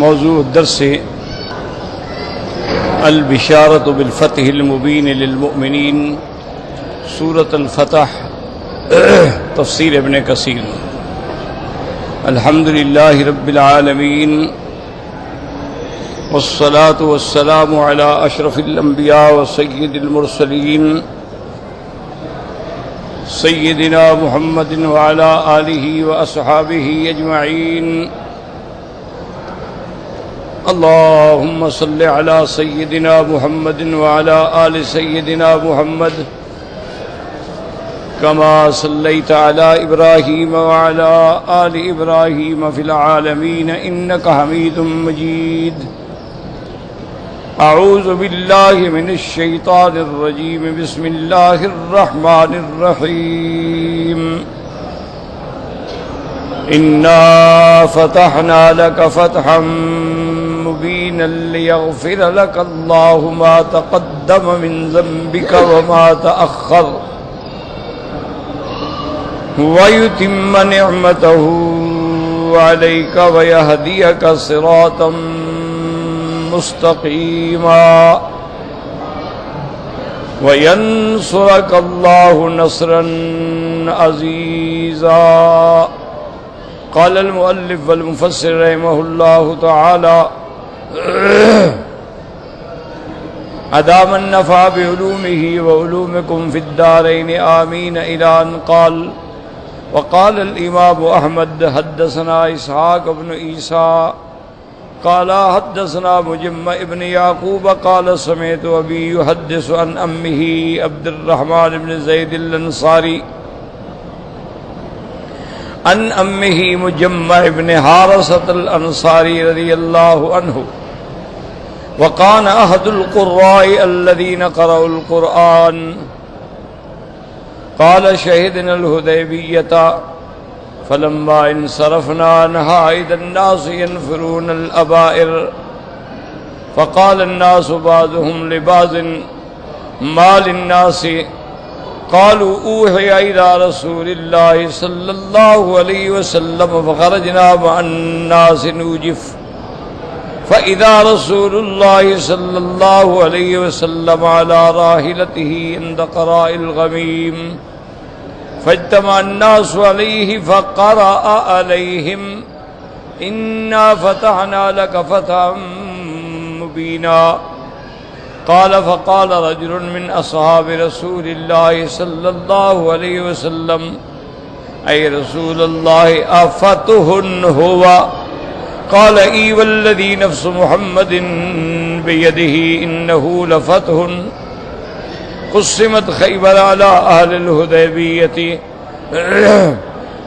موضوع الدرس البشارة بالفتح المبين للمؤمنين سورة الفتح تفسیر ابن کثیر. الحمد للہ رب العالمین والصلاة والسلام على اشرف الانبیاء وسید المرسلین سیدنا محمد وعلى آلہ واصحابہ اجمعین. اللهم صل على سيدنا محمد وعلى آل سيدنا محمد كما صليت على إبراهيم وعلى آل إبراهيم في العالمين إنك حميد مجيد. أعوذ بالله من الشيطان الرجيم. بسم الله الرحمن الرحيم. إنا فتحنا لك فتحا مبينا ليغفر لك الله ما تقدم من ذنبك وما تأخر ويتم نعمته عليك ويهديك صراطا مستقيما وينصرك الله نصرا عزيزا. قال المؤلف والمفسر رحمه الله تعالى أدام النفع بعلومه وعلومكم في الدارين آمين إلى أن قال. وقال الإمام أحمد حدثنا إسحاق بن عيسى قال حدثنا مجمع ابن يعقوب قال سمعت أبي يحدث عن أمه عبد الرحمن بن زيد الأنصاري عن أمه مجمع ابن حارثة الأنصاري رضي الله عنه وكان أحد القراء الذين قرأوا القرآن. قال شهدنا الحديبية فلما انصرفنا نهى إذا الناس ينفرون الأبائر فقال الناس بعضهم لبعض ما للناس قالوا أوحي إلى رسول الله صلى الله عليه وسلم فخرجنا مع الناس نوجف فإذا رسول الله صلى الله عليه وسلم على راحلته عند قراء الغميم فاجتمع الناس عليه فقرأ عليهم إنا فتحنا لك فتحا مبينا. قال فقال رجل من أصحاب رسول الله صلى الله عليه وسلم أي رسول الله أفتح هو؟ قال إي والذي نفس محمد بيده إنه لفتح. قسمت خيبر على أهل الحديبية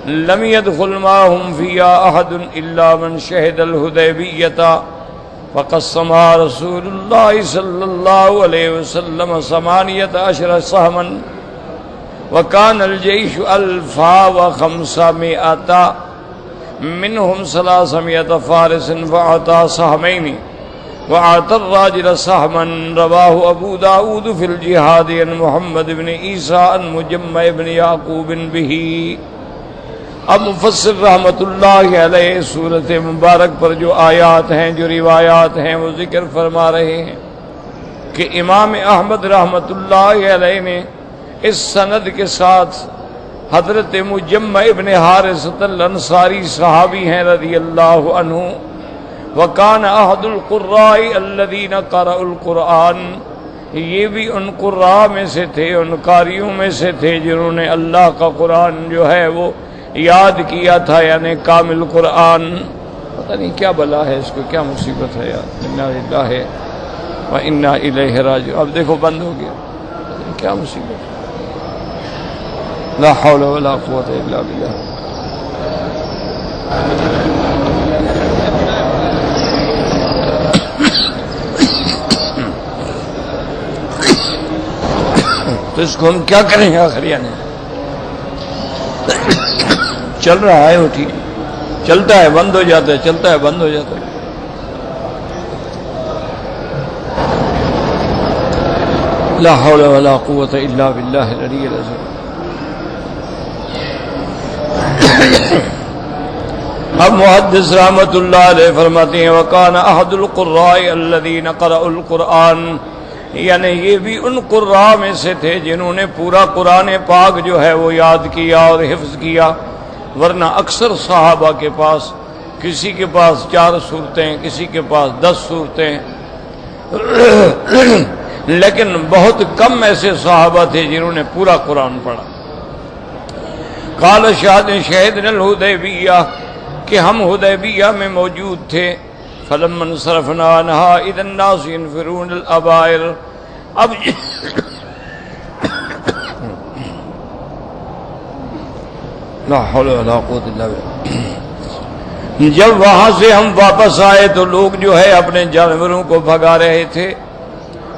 لم يدخل معهم فيها أحد إلا من شهد الحديبية فقسمها رسول الله صلى الله عليه وسلم 18 سهما وكان الجيش 1500 منهم 300 فارس فأعطى سهمين وأعطى الراجل سهما. رواه أبو داود في الجهاد عن محمد بن عيسى عن مجمع بن يعقوب به. اب مفسر رحمت اللہ علیہ سورت مبارک پر جو آیات ہیں، جو روایات ہیں، وہ ذکر فرما رہے ہیں کہ امام احمد رحمت اللہ علیہ نے اس سند کے ساتھ حضرت مجمع ابن حارثۃ الانصاری صحابی ہیں رضی اللہ عنہ، وکان احد القراء الذین قرأوا القرآن، یہ بھی ان قراء میں سے تھے، ان قاریوں میں سے تھے جنہوں نے اللہ کا قرآن جو ہے وہ یاد کیا تھا، یعنی کامل قرآن. پتہ نہیں کیا بلا ہے اس کو، کیا مصیبت ہے یار. انا للہ و انا الیہ راجعون. اب دیکھو بند ہو گیا، کیا مصیبت ہے. لا حول ولا قوت الا باللہ. تو اس کو ہم کیا کریں آخر؟ یعنی چل رہا ہے وہ ٹھیک، چلتا ہے بند ہو جاتا ہے، چلتا ہے بند ہو جاتا ہے. لا حول ولا قوت الا باللہ العلی العظیم. اب محدث رحمۃ اللہ علیہ فرماتے ہیں وَكَانَ أَحَدُ الْقُرَّاءِ الَّذِينَ قَرَأُوا الْقُرْآنَ، یعنی یہ بھی ان قراء میں سے تھے جنہوں نے پورا قرآن پاک جو ہے وہ یاد کیا اور حفظ کیا، ورنہ اکثر صحابہ کے پاس کسی کے پاس 4 سورتیں، کسی کے پاس 10 سورتیں، لیکن بہت کم ایسے صحابہ تھے جنہوں نے پورا قرآن پڑھا۔ قال شہدنا الحدیبیہ، کہ ہم حدیبیہ میں موجود تھے، فلما انصرفنا عنها اذا الناس ينفرون الابائر، اب لا حول ولا قوت الا باللہ، جب وہاں سے ہم واپس آئے تو لوگ جو ہے اپنے جانوروں کو بھگا رہے تھے،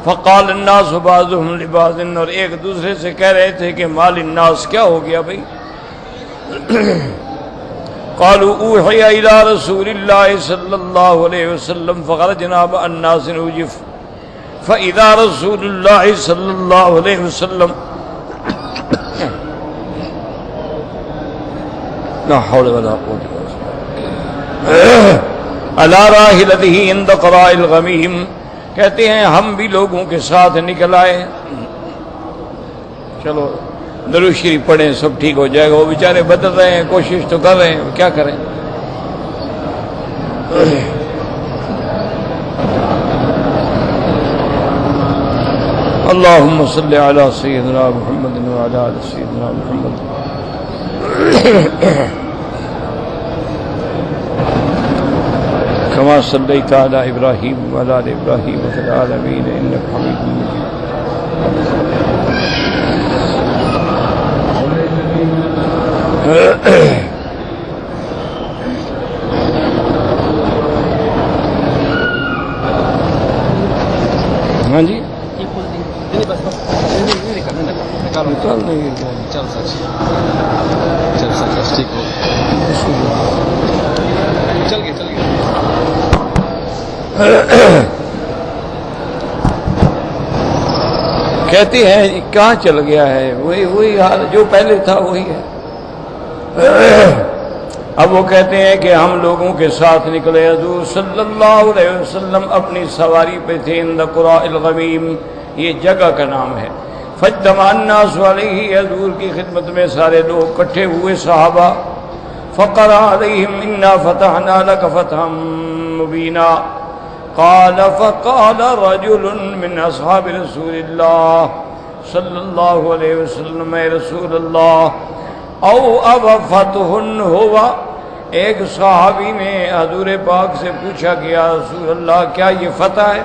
فقال الناس بعضهم لبعض، اور ایک دوسرے سے کہہ رہے تھے کہ مال الناس، کیا ہو گیا بھئی؟ قالوا اوحی الی رسول اللہ صلی اللہ علیہ وسلم فخرجنا مع الناس نوجف فاذا رسول اللہ صلی اللہ علیہ وسلم لا حول ولا قوة الا باللہ علی راحلتہ عند قراء الغمیم، کہتے ہیں ہم بھی لوگوں کے ساتھ نکل آئے، چلو درود شریف پڑھیں سب ٹھیک ہو جائے گا، وہ بیچارے بدل رہے ہیں، کوشش تو کر رہے ہیں، کیا کریں؟ اللہم صلی علی سیدنا محمد وعلی آل سیدنا محمد کما صلیت علی ابراہیم وعلی آل ابراہیم فی العالمین انک حمید مجید۔ ہاں جی کہتے ہیں کہاں چل گیا ہے، وہی حال جو پہلے تھا وہی ہے۔ اب وہ کہتے ہیں کہ ہم لوگوں کے ساتھ نکلے، حضور صلی اللہ علیہ وسلم اپنی سواری پہ تھے، عند قراء الغمیم، یہ جگہ کا نام ہے۔ فاجتمع الناس علیہ، حضور کی خدمت میں سارے لوگ اکٹھے ہوئے صحابہ، فقرأ علیہم انا فتحنا لک فتحا مبینا، قال فقال رجل من اصحاب رسول اللہ صلی اللہ علیہ وسلم، اے رسول اللہ، او اب فتح ہوا، ایک صحابی نے حضور پاک سے پوچھا کہ یا رسول اللہ کیا یہ فتح ہے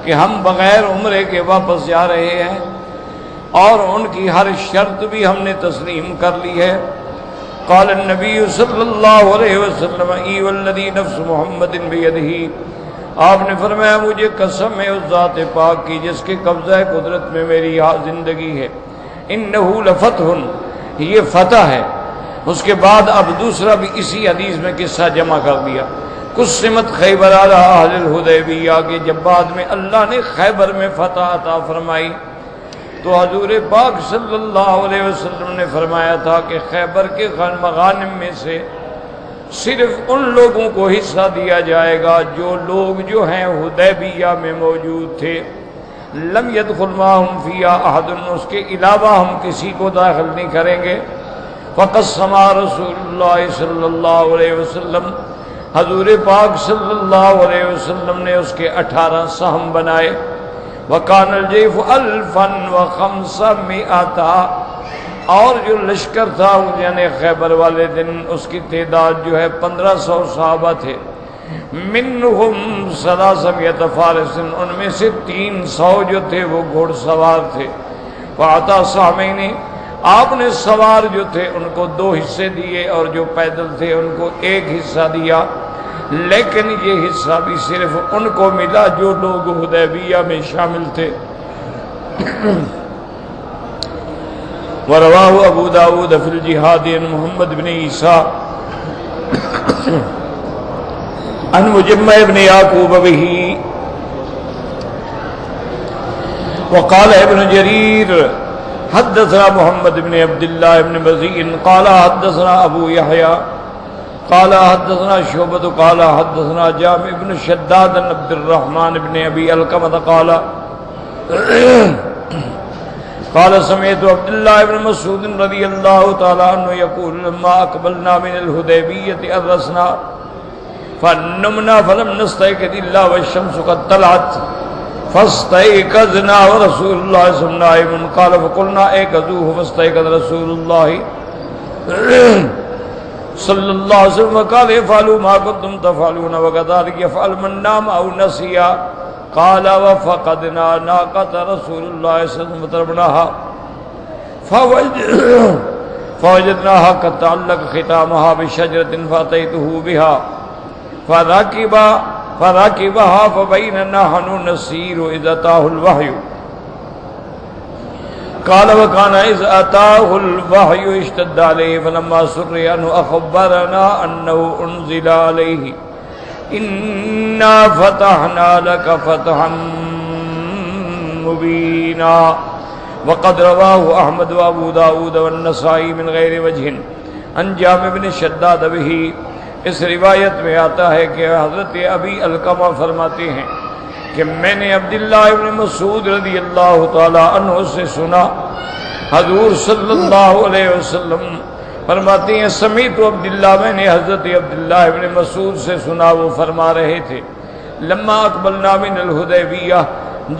کہ ہم بغیر عمرے کے واپس جا رہے ہیں اور ان کی ہر شرط بھی ہم نے تسلیم کر لی ہے؟ قال النبی صلی اللہ علیہ وسلم ای والذی نفس محمد بیدہ، آپ نے فرمایا مجھے قسم ہے اس ذات پاک کی جس کے قبضہ قدرت میں میری زندگی ہے، انہ لفتح، یہ فتح ہے۔ اس کے بعد اب دوسرا بھی اسی حدیث میں قصہ جمع کر دیا، قسمت خیبر علی اہل الحدیبیہ، کہ جب بعد میں اللہ نے خیبر میں فتح عطا فرمائی تو حضور پاک صلی اللہ علیہ وسلم نے فرمایا تھا کہ خیبر کے مغانم میں سے صرف ان لوگوں کو حصہ دیا جائے گا جو لوگ جو ہیں حدیبیہ میں موجود تھے، لم يدخل معهم فيها احد، اس کے علاوہ ہم کسی کو داخل نہیں کریں گے۔ فقسم رسول اللہ صلی اللہ علیہ وسلم، حضور پاک صلی اللہ علیہ وسلم نے اس کے 18 سہم بنائے۔ وکان الجیف 1500، اور جو لشکر تھا یعنی خیبر والے دن اس کی تعداد جو ہے 1500 صحابہ تھے، منہم 300 فارس، ان میں سے 300 جو تھے وہ گھوڑ سوار تھے۔ فعطا سہمین، آپ نے سوار جو تھے ان کو 2 حصے دیے اور جو پیدل تھے ان کو 1 حصہ دیا، لیکن یہ حصہ بھی صرف ان کو ملا جو لوگ حدیبیہ میں شامل تھے۔ ورواه ابو داود فی الجہاد عن محمد بن عیسیٰ عن مجمع ابن یعقوب به، وقال ابن جریر حدثنا محمد بن عبد الله بن مزین قال حدثنا ابو یحییٰ قال حدثنا شعبة قال حدثنا جامع بن شداد عن عبد الرحمن بن ابي علقمة قال سمعت عبد الله بن مسعود رضي الله تعالى عنه يقول لما اقبلنا من الحديبية أرسنا فنمنا فلم نستيقظ الا والشمس قد طلعت فاستيقظنا ورسول الله صلى الله عليه وسلم قال فقلنا ايقظوه فاستيقظ رسول الله صلى الله عليه وسلم وقال افعلوا ما كنتم تفعلون وكذلك يفعل من نام او نسي قال وفقدنا ناقة رسول الله صلى الله عليه وسلم فضربناها فوجدناها قد تعلق ختامها بشجرة فأتيته بها فركبها فبيننا نحن نسير إذ أتاه الوحي قال وكان إذ أتاه الوحي اشتد عليه فلما سري أنه أخبرنا أنه أنزل عليه إنا فتحنا لك فتحا مبينا وقد رواه أحمد وأبو داود والنسائی من غیر وجہ عن جامع بن شداد به. اس روایت میں آتا ہے کہ حضرت ابی علقمہ فرماتے ہیں کہ میں نے عبداللہ ابن مسعود رضی اللہ تعالی عنہ سے سنا حضور صلی اللہ علیہ وسلم فرماتے ہیں سمیت عبداللہ، میں نے حضرت عبداللہ ابن مسعود سے سنا، وہ فرما رہے تھے لما اقبلنا من الحدیبیہ،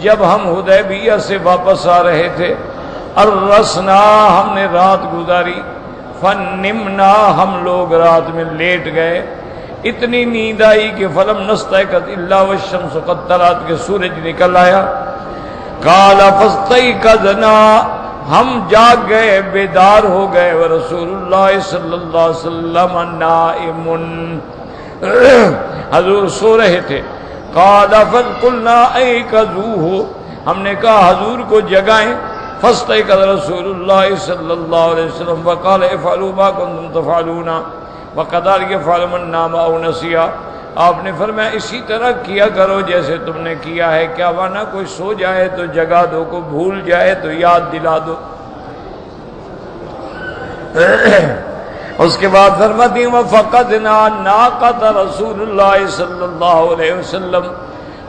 جب ہم حدیبیہ سے واپس آ رہے تھے، ارسنا، ہم نے رات گزاری، فنمنا، ہم لوگ رات میں لیٹ گئے، اتنی نیند آئی کہ فلم نستيقظ الا والشمس قد طلعت، کہ سورج نکل آیا. قال فاستيقظنا، ہم جاگ گئے، بیدار ہو گئے، ورسول اللہ صلی اللہ علیہ وسلم نائم، حضور سو رہے تھے. قال فقلنا ایقظوہ، ہم نے کہا حضور کو جگائیں. فاستيقظ رسول اللہ صلی اللہ علیہ وسلم وقال افعلوا ما كنتم تفعلون وكذلك يفعل من نام او نسي. آپ نے فرمایا اسی طرح کیا کرو جیسے تم نے کیا ہے، کیا مانا کوئی سو جائے تو جگا دو، کوئی بھول جائے تو یاد دلا دو. اس کے بعد فرماتی ہیں وَفَقَدْنَا نَاقَةَ رَسُولِ اللَّهِ صلی اللہ علیہ وسلم،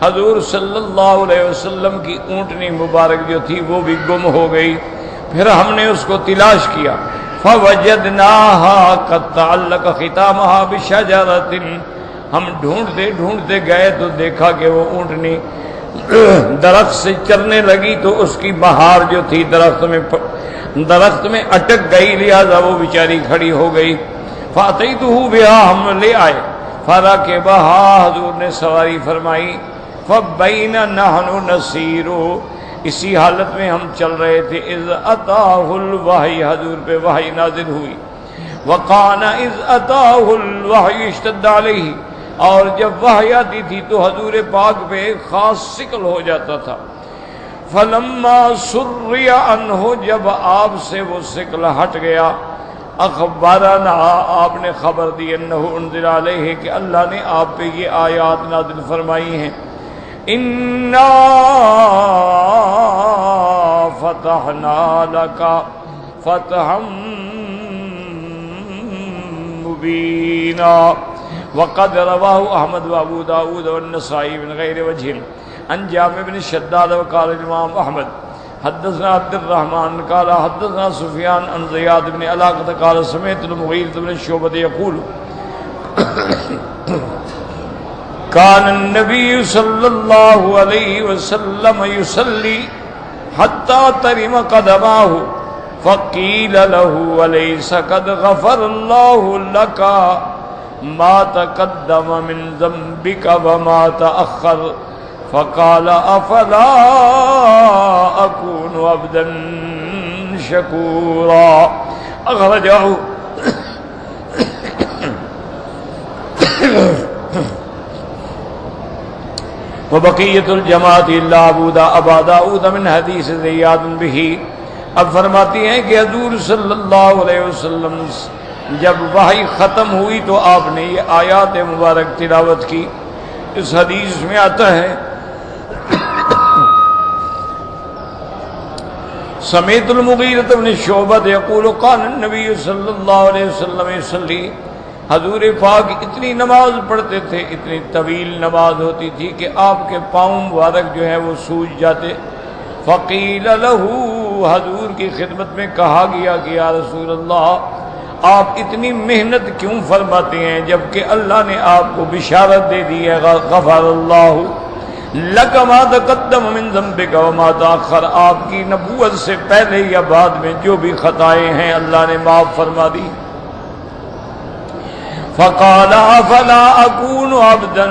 حضور صلی اللہ علیہ وسلم کی اونٹنی مبارک جو تھی وہ بھی گم ہو گئی. پھر ہم نے اس کو تلاش کیا، فَوَجَدْنَاهَا قَدْ تَعَلَّقَ خِتَامَهَا بِشَجَرَةٍ، ہم ڈھونڈتے ڈھونڈتے گئے تو دیکھا کہ وہ اونٹنی درخت سے چرنے لگی، تو اس کی بہار جو تھی درخت میں اٹک گئی، لہذا وہ بیچاری کھڑی ہو گئی. فَأَتَيْتُهُ بِهَا، ہم لے آئے. فَرَكِبَهَا، حضور نے سواری فرمائی. فَبَيْنَ نَحْنُ نَسِيرُ، اسی حالت میں ہم چل رہے تھے. اِذْ أَتَاهُ الْوَحْيُ، حضور پہ وحی نازل ہوئی. وَقَانَ اِذْ أَتَاهُ الْوَحْيُ اشْتَدَّ عَلَيْهِ، اور جب وحی آتی تھی تو حضور پاک پہ خاص ثقل ہو جاتا تھا. فَلَمَّا سُرِّيَ عَنْهُ، جب آپ سے وہ ثقل ہٹ گیا، اخبرنا، آپ نے خبر دی، انه انزل علیہ، کہ اللہ نے آپ پہ یہ آیات نازل فرمائی ہیں. اِنَّا فَتَحْنَا لَكَ فَتْحًا مُبِينًا. وقد رواه احمد وابو داود والنسائی من غیر وجہ عن جامع بن شداد وقال الامام احمد حدثنا عبد الرحمن قال حدثنا سفیان عن زیاد بن علاقة قال سمعت المغیرة بن شعبة يقول كان النبي صلى الله عليه وسلم يصلي حتى ترم قدماه فقيل له وليس قد غفر الله لك ما تقدم من ذنبك وما تأخر فقال افلا اكون عبدا شكورا. اخرجه وبقية الجماعة الا ابا داود من حدیث زیاد به. اب فرماتی ہیں کہ حضور صلی اللہ علیہ وسلم جب وحی ختم ہوئی تو آپ نے یہ آیات مبارک تلاوت کی. اس حدیث میں آتا ہے سمیت المغیرۃ بن شعبہ یقول قال النبی صلی اللہ علیہ وسلم يصلی، حضور پاک اتنی نماز پڑھتے تھے، اتنی طویل نماز ہوتی تھی کہ آپ کے پاؤں مبارک جو ہے وہ سوج جاتے۔ فقیل لہ، حضور کی خدمت میں کہا گیا کہ یا رسول اللہ آپ اتنی محنت کیوں فرماتے ہیں جبکہ اللہ نے آپ کو بشارت دے دی ہے غفر اللہ لک ما تقدم من ذنبک وما تاخر، آپ کی نبوت سے پہلے یا بعد میں جو بھی خطائیں ہیں اللہ نے معاف فرما دی۔ فقال افلا اکون عبدا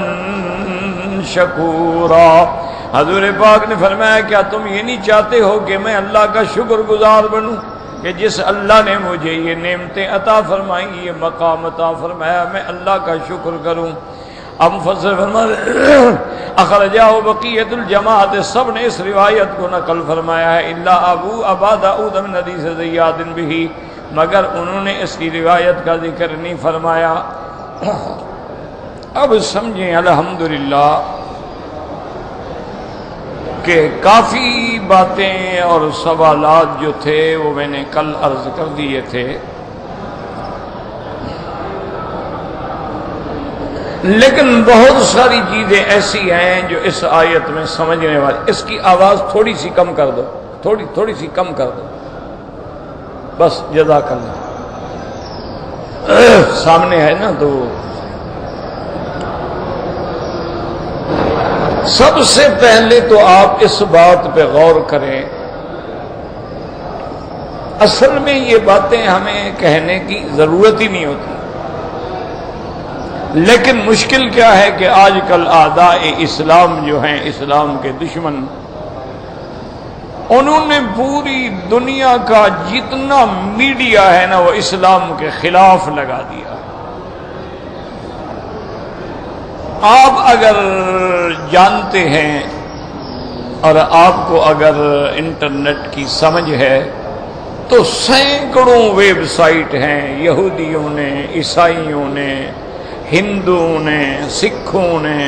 شکورا، حضور پاک نے فرمایا کیا تم یہ نہیں چاہتے ہو کہ میں اللہ کا شکر گزار بنوں کہ جس اللہ نے مجھے یہ نعمتیں عطا فرمائیں، یہ مقام عطا فرمایا، میں اللہ کا شکر کروں۔ اب مفسر فرمایا اخرجہ بقیۃ الجماعت، سب نے اس روایت کو نقل فرمایا ہے الا ابا داؤد من حدیث زیاد بہ، مگر انہوں نے اس کی روایت کا ذکر نہیں فرمایا۔ اب سمجھیں الحمدللہ کہ کافی باتیں اور سوالات جو تھے وہ میں نے کل عرض کر دیے تھے، لیکن بہت ساری چیزیں ایسی ہیں جو اس آیت میں سمجھنے والی۔ اس کی آواز تھوڑی سی کم کر دو، تھوڑی سی کم کر دو بس، جزاک اللہ۔ سامنے ہے نا تو سب سے پہلے تو آپ اس بات پہ غور کریں، اصل میں یہ باتیں ہمیں کہنے کی ضرورت ہی نہیں ہوتی، لیکن مشکل کیا ہے کہ آج کل اعداء اسلام جو ہیں، اسلام کے دشمن، انہوں نے پوری دنیا کا جتنا میڈیا ہے نا وہ اسلام کے خلاف لگا دیا۔ آپ اگر جانتے ہیں اور آپ کو اگر انٹرنیٹ کی سمجھ ہے تو سینکڑوں ویب سائٹ ہیں، یہودیوں نے، عیسائیوں نے، ہندوؤں نے، سکھوں نے،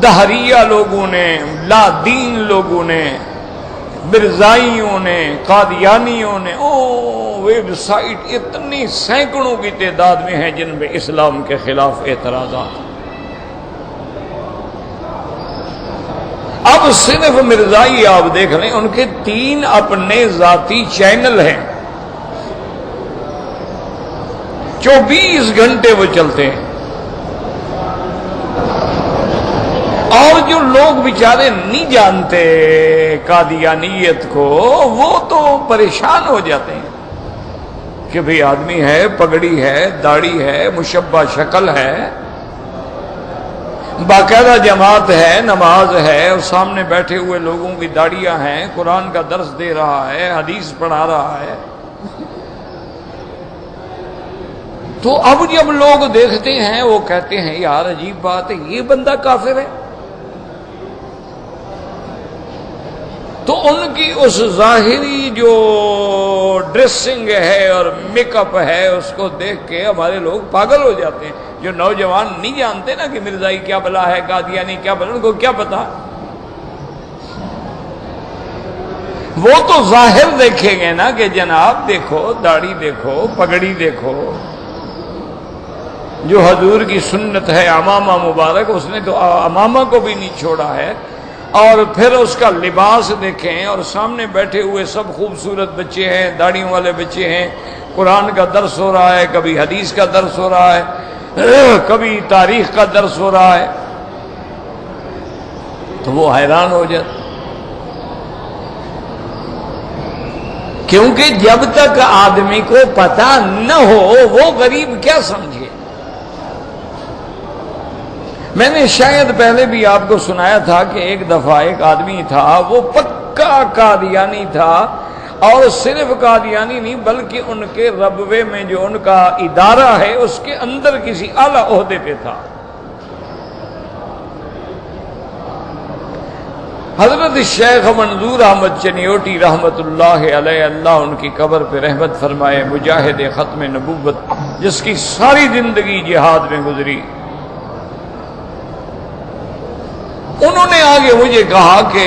دہریہ لوگوں نے، لا دین لوگوں نے، مرزائیوں نے، قادیانیوں نے، ویب سائٹ اتنی سینکڑوں کی تعداد میں ہیں جن میں اسلام کے خلاف اعتراضات۔ اب صرف مرزائی آپ دیکھ لیں، ان کے 3 اپنے ذاتی چینل ہیں، 24 گھنٹے وہ چلتے ہیں، اور جو لوگ بیچارے نہیں جانتے قادیانیت کو وہ تو پریشان ہو جاتے ہیں کہ بھئی آدمی ہے، پگڑی ہے، داڑھی ہے، مشبہ شکل ہے، باقاعدہ جماعت ہے، نماز ہے، اور سامنے بیٹھے ہوئے لوگوں کی داڑیاں ہیں، قرآن کا درس دے رہا ہے، حدیث پڑھا رہا ہے۔ تو اب جب لوگ دیکھتے ہیں وہ کہتے ہیں یار عجیب بات ہے، یہ بندہ کافر ہے، تو ان کی اس ظاہری جو ڈریسنگ ہے اور میک اپ ہے اس کو دیکھ کے ہمارے لوگ پاگل ہو جاتے ہیں۔ جو نوجوان نہیں جانتے نا کہ مرزائی کیا بلا ہے، قادیانی کیا بلا، ان کو کیا پتا، وہ تو ظاہر دیکھیں گے نا کہ جناب دیکھو، داڑھی دیکھو، پگڑی دیکھو، جو حضور کی سنت ہے امامہ مبارک، اس نے تو امامہ کو بھی نہیں چھوڑا ہے، اور پھر اس کا لباس دیکھیں، اور سامنے بیٹھے ہوئے سب خوبصورت بچے ہیں، داڑھیوں والے بچے ہیں، قرآن کا درس ہو رہا ہے، کبھی حدیث کا درس ہو رہا ہے، کبھی تاریخ کا درس ہو رہا ہے، تو وہ حیران ہو جاتے، کیونکہ جب تک آدمی کو پتہ نہ ہو وہ غریب کیا سمجھے۔ میں نے شاید پہلے بھی آپ کو سنایا تھا کہ ایک دفعہ ایک آدمی تھا، وہ پکا قادیانی تھا، اور صرف قادیانی نہیں بلکہ ان کے ربوے میں جو ان کا ادارہ ہے اس کے اندر کسی اعلیٰ عہدے پہ تھا۔ حضرت شیخ منظور احمد چنیوٹی رحمت اللہ علیہ، اللہ ان کی قبر پہ رحمت فرمائے، مجاہد ختم نبوت، جس کی ساری زندگی جہاد میں گزری، انہوں نے آگے مجھے کہا کہ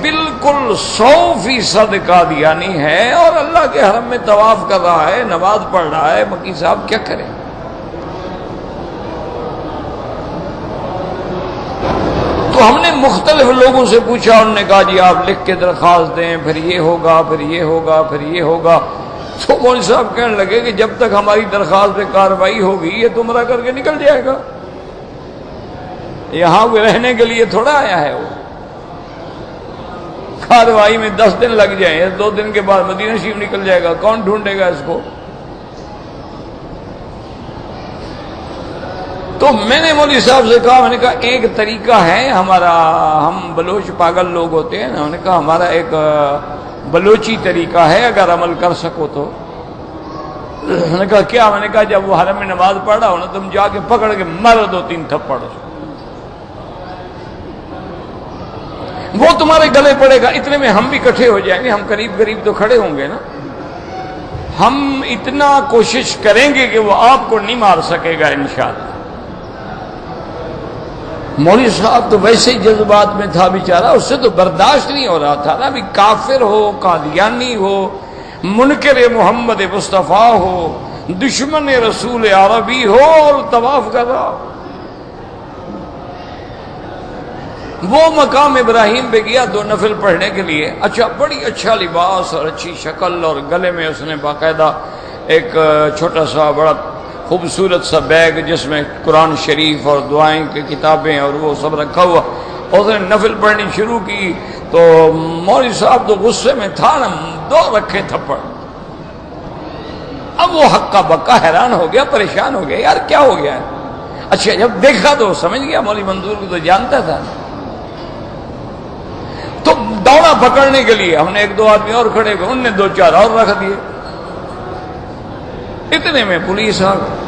بالکل 100% قادیانی ہے اور اللہ کے حرم میں طواف کر رہا ہے، نماز پڑھ رہا ہے، مکی صاحب کیا کریں؟ تو ہم نے مختلف لوگوں سے پوچھا، انہوں نے کہا جی آپ لکھ کے درخواست دیں، پھر یہ ہوگا، پھر یہ ہوگا، پھر یہ ہوگا۔ تو مولوی صاحب کہنے لگے کہ جب تک ہماری درخواست پہ کارروائی ہوگی یہ تمہارا کر کے نکل جائے گا، یہاں کوئی رہنے کے لیے تھوڑا آیا ہے، وہ کارروائی میں 10 دن لگ جائیں، 2 دن کے بعد مدینہ شریف نکل جائے گا، کون ڈھونڈے گا اس کو؟ تو میں نے مولوی صاحب سے کہا، میں نے کہا ایک طریقہ ہے ہمارا، ہم بلوچ پاگل لوگ ہوتے ہیں نا، میں نے کہا ہمارا ایک بلوچی طریقہ ہے، اگر عمل کر سکو تو۔ میں نے کہا کیا؟ میں نے کہا جب وہ حرم میں نماز پڑھ رہا ہو نا، تم جا کے پکڑ کے مارو 2-3 تھپڑ، وہ تمہارے گلے پڑے گا، اتنے میں ہم بھی اکٹھے ہو جائیں گے، ہم قریب قریب تو کھڑے ہوں گے نا، ہم اتنا کوشش کریں گے کہ وہ آپ کو نہیں مار سکے گا انشاءاللہ۔ مولوی صاحب تو ویسے ہی جذبات میں تھا بیچارہ، اس سے تو برداشت نہیں ہو رہا تھا نا، ابھی کافر ہو، قادیانی ہو، منکر محمد مصطفیٰ ہو، دشمن رسول عربی ہو اور طواف کر رہا ہو۔ وہ مقام ابراہیم پہ گیا 2 نفل پڑھنے کے لیے، اچھا بڑی اچھا لباس اور اچھی شکل، اور گلے میں اس نے باقاعدہ ایک چھوٹا سا بڑا خوبصورت سا بیگ جس میں قرآن شریف اور دعائیں کی کتابیں اور وہ سب رکھا ہوا، اس نے نفل پڑھنی شروع کی تو مولوی صاحب تو غصے میں تھا نا، 2 رکھے تھپڑ۔ اب وہ ہکا بکا حیران ہو گیا، پریشان ہو گیا، یار کیا ہو گیا ہے؟ اچھا جب دیکھا تو سمجھ گیا، مولوی منظور کو تو جانتا تھا، تو دوڑا پکڑنے کے لیے۔ ہم نے 1-2 آدمی اور کھڑے ہوئے، انہوں نے 2-4 اور رکھ دیے، اتنے میں پولیس آ گئی۔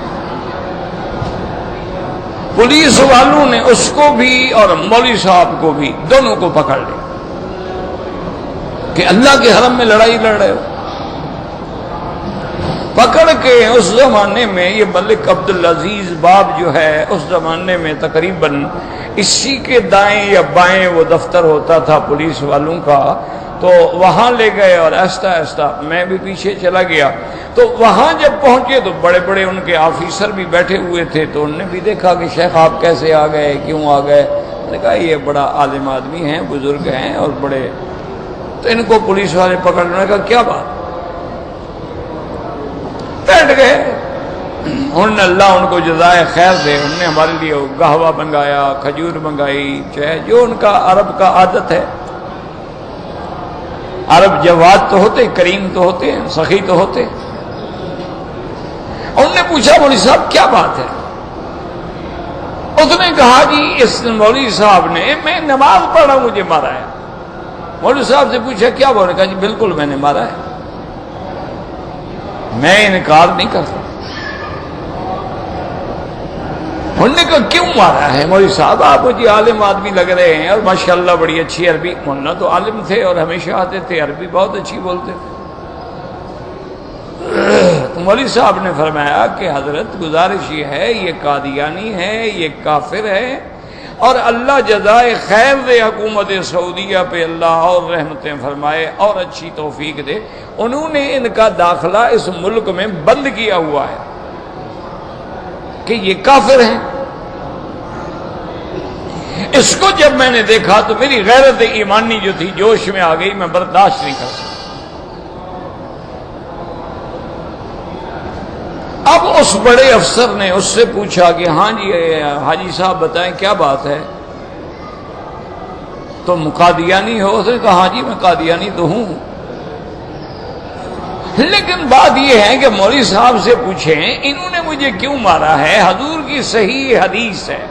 پولیس والوں نے اس کو بھی اور مولوی صاحب کو بھی، دونوں کو پکڑ لیا کہ اللہ کے حرم میں لڑائی لڑ رہے ہو۔ پکڑ کے اس زمانے میں یہ ملک عبدالعزیز باب جو ہے، اس زمانے میں تقریباً اسی کے دائیں یا بائیں وہ دفتر ہوتا تھا پولیس والوں کا، تو وہاں لے گئے اور آہستہ آہستہ میں بھی پیچھے چلا گیا۔ تو وہاں جب پہنچے تو بڑے بڑے ان کے آفیسر بھی بیٹھے ہوئے تھے، تو انہوں نے بھی دیکھا کہ شیخ آپ کیسے آ گئے، کیوں آ گئے؟ میں نے کہا یہ بڑا عالم آدمی ہیں، بزرگ ہیں اور بڑے، تو ان کو پولیس والے پکڑ لے۔ کہا کیا بات؟ بیٹھ گئے۔ انہوں نے اللہ ان کو جزائے خیر دے، انہوں نے ہمارے لیے قہوہ منگایا، کھجور منگائی، چائے، جو ان کا عرب کا عادت ہے۔ عرب جواد تو ہوتے، کریم تو ہوتے ہیں، سخی تو ہوتے ہیں۔ انہوں نے پوچھا مولوی صاحب کیا بات ہے؟ اس نے کہا جی اس مولوی صاحب نے، میں نماز پڑھ رہا ہوں، مجھے مارا ہے۔ مولوی صاحب سے پوچھا کیا بول رہے؟ کہا جی بالکل میں نے مارا ہے، میں انکار نہیں کرتا۔ انہوں نے کہا کیوں مارا ہے مولوی صاحب؟ آپ مجھے عالم آدمی لگ رہے ہیں اور ماشاءاللہ بڑی اچھی عربی، مولانا تو عالم تھے اور ہمیشہ آتے تھے، عربی بہت اچھی بولتے تھے۔ تو مولوی صاحب نے فرمایا کہ حضرت گزارش یہ ہے، یہ قادیانی ہے، یہ کافر ہے، اور اللہ جزائے خیر دے حکومت سعودیہ پہ، اللہ اور رحمتیں فرمائے اور اچھی توفیق دے، انہوں نے ان کا داخلہ اس ملک میں بند کیا ہوا ہے کہ یہ کافر ہیں۔ اس کو جب میں نے دیکھا تو میری غیرت ایمانی جو تھی جوش میں آ گئی، میں برداشت نہیں کر سکتا۔ اب اس بڑے افسر نے اس سے پوچھا کہ ہاں جی حاجی صاحب بتائیں کیا بات ہے، تم قادیانی ہو؟ اس نے کہا ہاں جی میں قادیانی تو ہوں، لیکن بات یہ ہے کہ مولوی صاحب سے پوچھیں انہوں نے مجھے کیوں مارا ہے۔ حضور کی صحیح حدیث ہے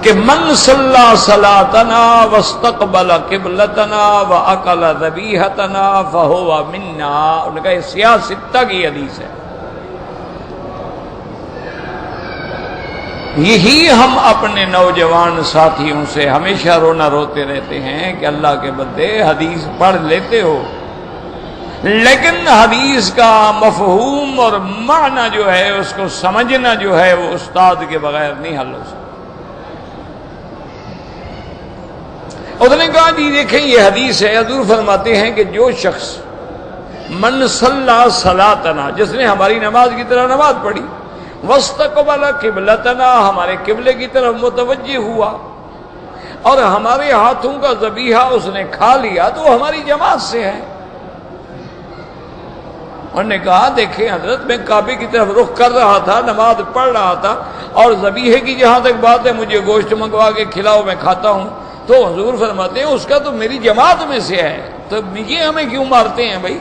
کہ من صلی صلاتنا واستقبل قبلتنا واکل ذبیحتنا فہو منا۔ انہوں نے کہا یہ سیاہ ستہ کی حدیث ہے، یہی ہم اپنے نوجوان ساتھیوں سے ہمیشہ رونا روتے رہتے ہیں کہ اللہ کے بندے حدیث پڑھ لیتے ہو، لیکن حدیث کا مفہوم اور معنی جو ہے اس کو سمجھنا جو ہے وہ استاد کے بغیر نہیں حل ہو سکتا۔ اس نے کہا جی دیکھیں یہ حدیث ہے، حضور فرماتے ہیں کہ جو شخص من صلی صلاتنا، جس نے ہماری نماز کی طرح نماز پڑھی، واستقبل قبلتنا، ہمارے قبلے کی طرف متوجہ ہوا، اور ہمارے ہاتھوں کا ذبیحہ اس نے کھا لیا تو وہ ہماری جماعت سے ہے۔ انہوں نے کہا دیکھیں حضرت، میں کعبے کی طرف رخ کر رہا تھا، نماز پڑھ رہا تھا، اور ذبیحے کی جہاں تک بات ہے مجھے گوشت منگوا کے کھلاؤ، میں کھاتا ہوں، تو حضور فرماتے ہیں اس کا تو میری جماعت میں سے ہے، تو یہ ہمیں کیوں مارتے ہیں بھائی؟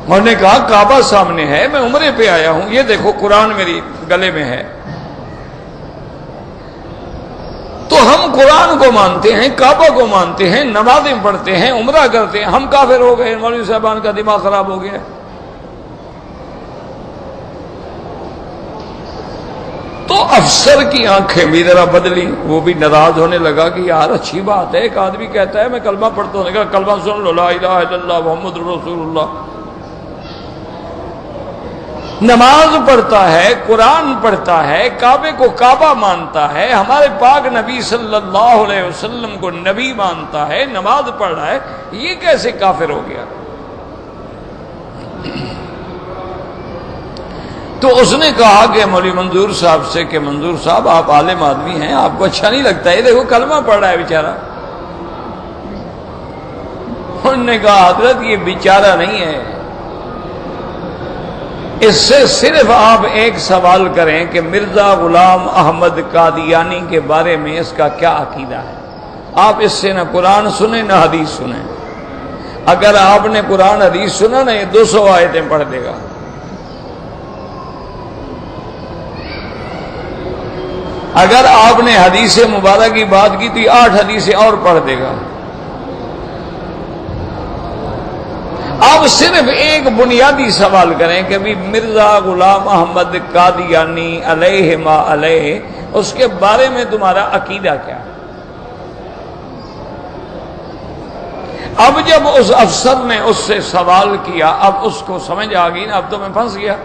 انہوں نے کہا کعبہ سامنے ہے، میں عمرے پہ آیا ہوں، یہ دیکھو قرآن میری گلے میں ہے، تو ہم قرآن کو مانتے ہیں، کعبہ کو مانتے ہیں، نمازیں پڑھتے ہیں، عمرہ کرتے ہیں، ہم کافر ہو گئے؟ مولوی صاحبان کا دماغ خراب ہو گیا۔ تو افسر کی آنکھیں بھی ذرا بدلی، وہ بھی ناراض ہونے لگا کہ یار اچھی بات ہے، ایک آدمی کہتا ہے میں کلمہ پڑھتا ہوں، نے کہا کلمہ سن لو، لا الہ الا اللہ محمد رسول اللہ، نماز پڑھتا ہے، قرآن پڑھتا ہے، کعبے کو کعبہ مانتا ہے، ہمارے پاک نبی صلی اللہ علیہ وسلم کو نبی مانتا ہے، نماز پڑھ رہا ہے، یہ کیسے کافر ہو گیا؟ تو اس نے کہا کہ مولوی منظور صاحب سے کہ منظور صاحب آپ عالم آدمی ہیں، آپ کو اچھا نہیں لگتا؟ یہ دیکھو کلمہ پڑھ رہا ہے بیچارہ۔ انہوں نے کہا حضرت یہ بیچارہ نہیں ہے، اس سے صرف آپ ایک سوال کریں کہ مرزا غلام احمد قادیانی کے بارے میں اس کا کیا عقیدہ ہے۔ آپ اس سے نہ قرآن سنیں نہ حدیث سنیں، اگر آپ نے قرآن حدیث سنا نا یہ 200 آیتیں پڑھ دے گا، اگر آپ نے حدیث مبارک کی بات کی تو 8 حدیثیں اور پڑھ دے گا۔ آپ صرف ایک بنیادی سوال کریں کہ بھی مرزا غلام احمد قادیانی علیہ ما علیہ، اس کے بارے میں تمہارا عقیدہ کیا ہے؟ اب جب اس افسر نے اس سے سوال کیا، اب اس کو سمجھ آ گئی نا، اب تو میں پھنس گیا۔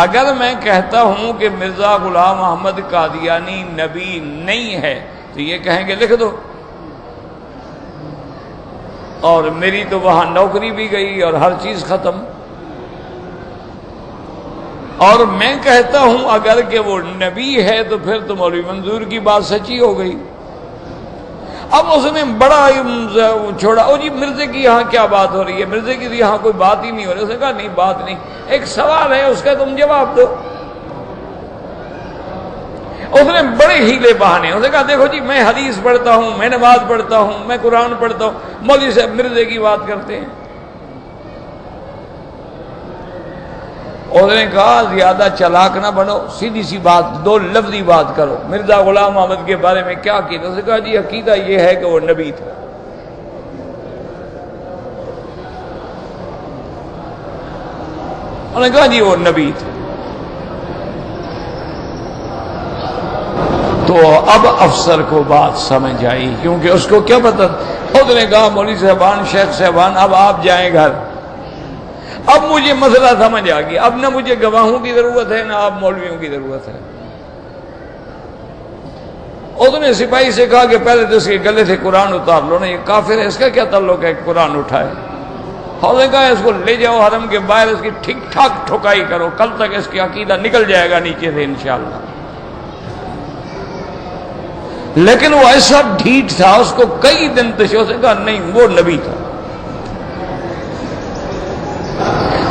اگر میں کہتا ہوں کہ مرزا غلام احمد قادیانی نبی نہیں ہے تو یہ کہیں گے لکھ دو، اور میری تو وہاں نوکری بھی گئی اور ہر چیز ختم۔ اور میں کہتا ہوں اگر کہ وہ نبی ہے تو پھر تو مولوی منظور کی بات سچی ہو گئی۔ اب اس نے بڑا چھوڑا، او جی مرزے کی یہاں کیا بات ہو رہی ہے؟ مرزے کی یہاں کوئی بات ہی نہیں ہو رہی۔ اس نے کہا نہیں بات نہیں، ایک سوال ہے اس کا تم جواب دو۔ اس نے بڑے ہیلے بہانے، اس نے کہا دیکھو جی میں حدیث پڑھتا ہوں، میں نماز پڑھتا ہوں، میں قرآن پڑھتا ہوں، مولوی صاحب مرزے کی بات کرتے ہیں۔ اس نے کہا زیادہ چلاک نہ بنو، سیدھی سی بات، 2 لفظی بات کرو، مرزا غلام احمد کے بارے میں کیا عقیدہ؟ اس نے کہا جی عقیدہ یہ ہے کہ وہ نبی تھا۔ انہوں نے کہا جی وہ نبی تھے۔ تو اب افسر کو بات سمجھ آئی، کیونکہ اس کو کیا پتہ۔ اس نے کہا مولوی صاحبان، شیخ صاحبان، اب آپ جائیں گھر، اب مجھے مسئلہ سمجھ آ گیا، اب نہ مجھے گواہوں کی ضرورت ہے نہ آپ مولویوں کی ضرورت ہے۔ اس نے سپاہی سے کہا کہ پہلے تو اس کے گلے سے قرآن اتار لو نا، یہ کافر ہے، اس کا کیا تعلق ہے کہ قرآن اٹھائے؟ اور نے کہا اس کو لے جاؤ حرم کے باہر، اس کی ٹھیک ٹھاک ٹھکائی کرو، کل تک اس کی عقیدہ نکل جائے گا نیچے سے انشاءاللہ۔ لیکن وہ ایسا ڈھیٹ تھا، اس کو کئی دن تشویش سے کہا نہیں وہ نبی تھا۔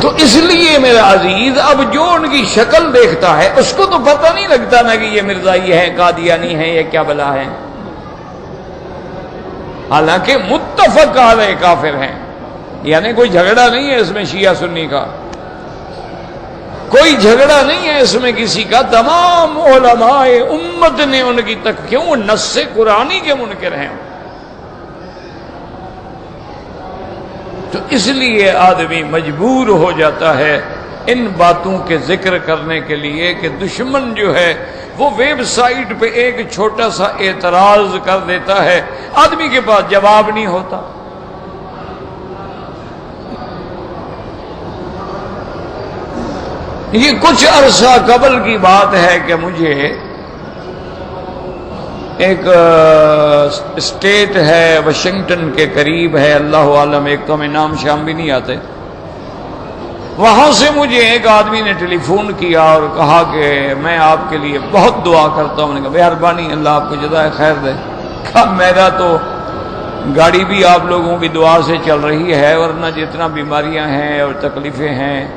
تو اس لیے میرا عزیز اب جو ان کی شکل دیکھتا ہے اس کو تو پتہ نہیں لگتا نا کہ یہ مرزائی ہے، قادیانی ہے، یہ کیا بلا ہے، حالانکہ متفق علیہ کافر ہیں، یعنی کوئی جھگڑا نہیں ہے اس میں شیعہ سنی کا، کوئی جھگڑا نہیں ہے اس میں کسی کا، تمام علماء امت نے ان کی کیوں نص قرآنی کے منکر ہیں۔ تو اس لیے آدمی مجبور ہو جاتا ہے ان باتوں کے ذکر کرنے کے لیے کہ دشمن جو ہے وہ ویب سائٹ پہ ایک چھوٹا سا اعتراض کر دیتا ہے، آدمی کے پاس جواب نہیں ہوتا۔ یہ کچھ عرصہ قبل کی بات ہے کہ مجھے ایک اسٹیٹ ہے واشنگٹن کے قریب ہے، اللہ عالم، ایک تو ہمیں نام شام بھی نہیں آتے، وہاں سے مجھے ایک آدمی نے ٹیلی فون کیا اور کہا کہ میں آپ کے لیے بہت دعا کرتا ہوں. میں نے کہا مہربانی، اللہ آپ کو جزائے خیر دے. کہا میرا تو گاڑی بھی آپ لوگوں کی دعا سے چل رہی ہے، ورنہ جتنا بیماریاں ہیں اور تکلیفیں ہیں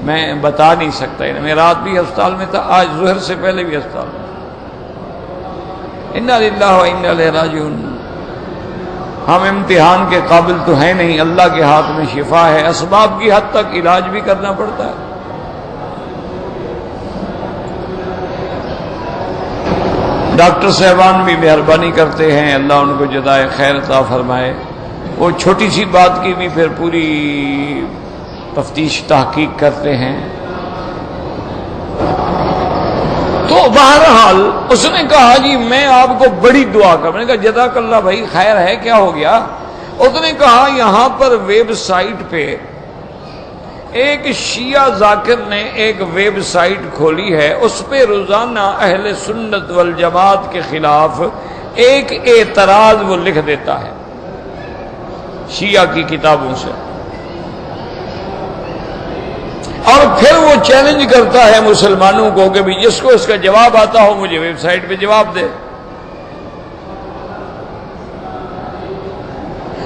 میں بتا نہیں سکتا. میں رات بھی ہسپتال میں تھا، آج ظہر سے پہلے بھی ہسپتال میں. انا للہ و انا الیہ راجعون. ہم امتحان کے قابل تو ہیں نہیں، اللہ کے ہاتھ میں شفا ہے. اسباب کی حد تک علاج بھی کرنا پڑتا ہے. ڈاکٹر صاحبان بھی مہربانی کرتے ہیں، اللہ ان کو جزائے خیر عطا فرمائے. وہ چھوٹی سی بات کی بھی پھر پوری تفتیش تحقیق کرتے ہیں. تو بہرحال اس نے کہا جی میں آپ کو بڑی دعا کر. میں نے کہا جزاک اللہ بھائی، خیر ہے، کیا ہو گیا؟ اس نے کہا یہاں پر ویب سائٹ پہ ایک شیعہ ذاکر نے ایک ویب سائٹ کھولی ہے، اس پہ روزانہ اہل سنت والجماعت کے خلاف ایک اعتراض وہ لکھ دیتا ہے شیعہ کی کتابوں سے، اور پھر وہ چیلنج کرتا ہے مسلمانوں کو کہ بھی جس کو اس کا جواب آتا ہو مجھے ویب سائٹ پہ جواب دے.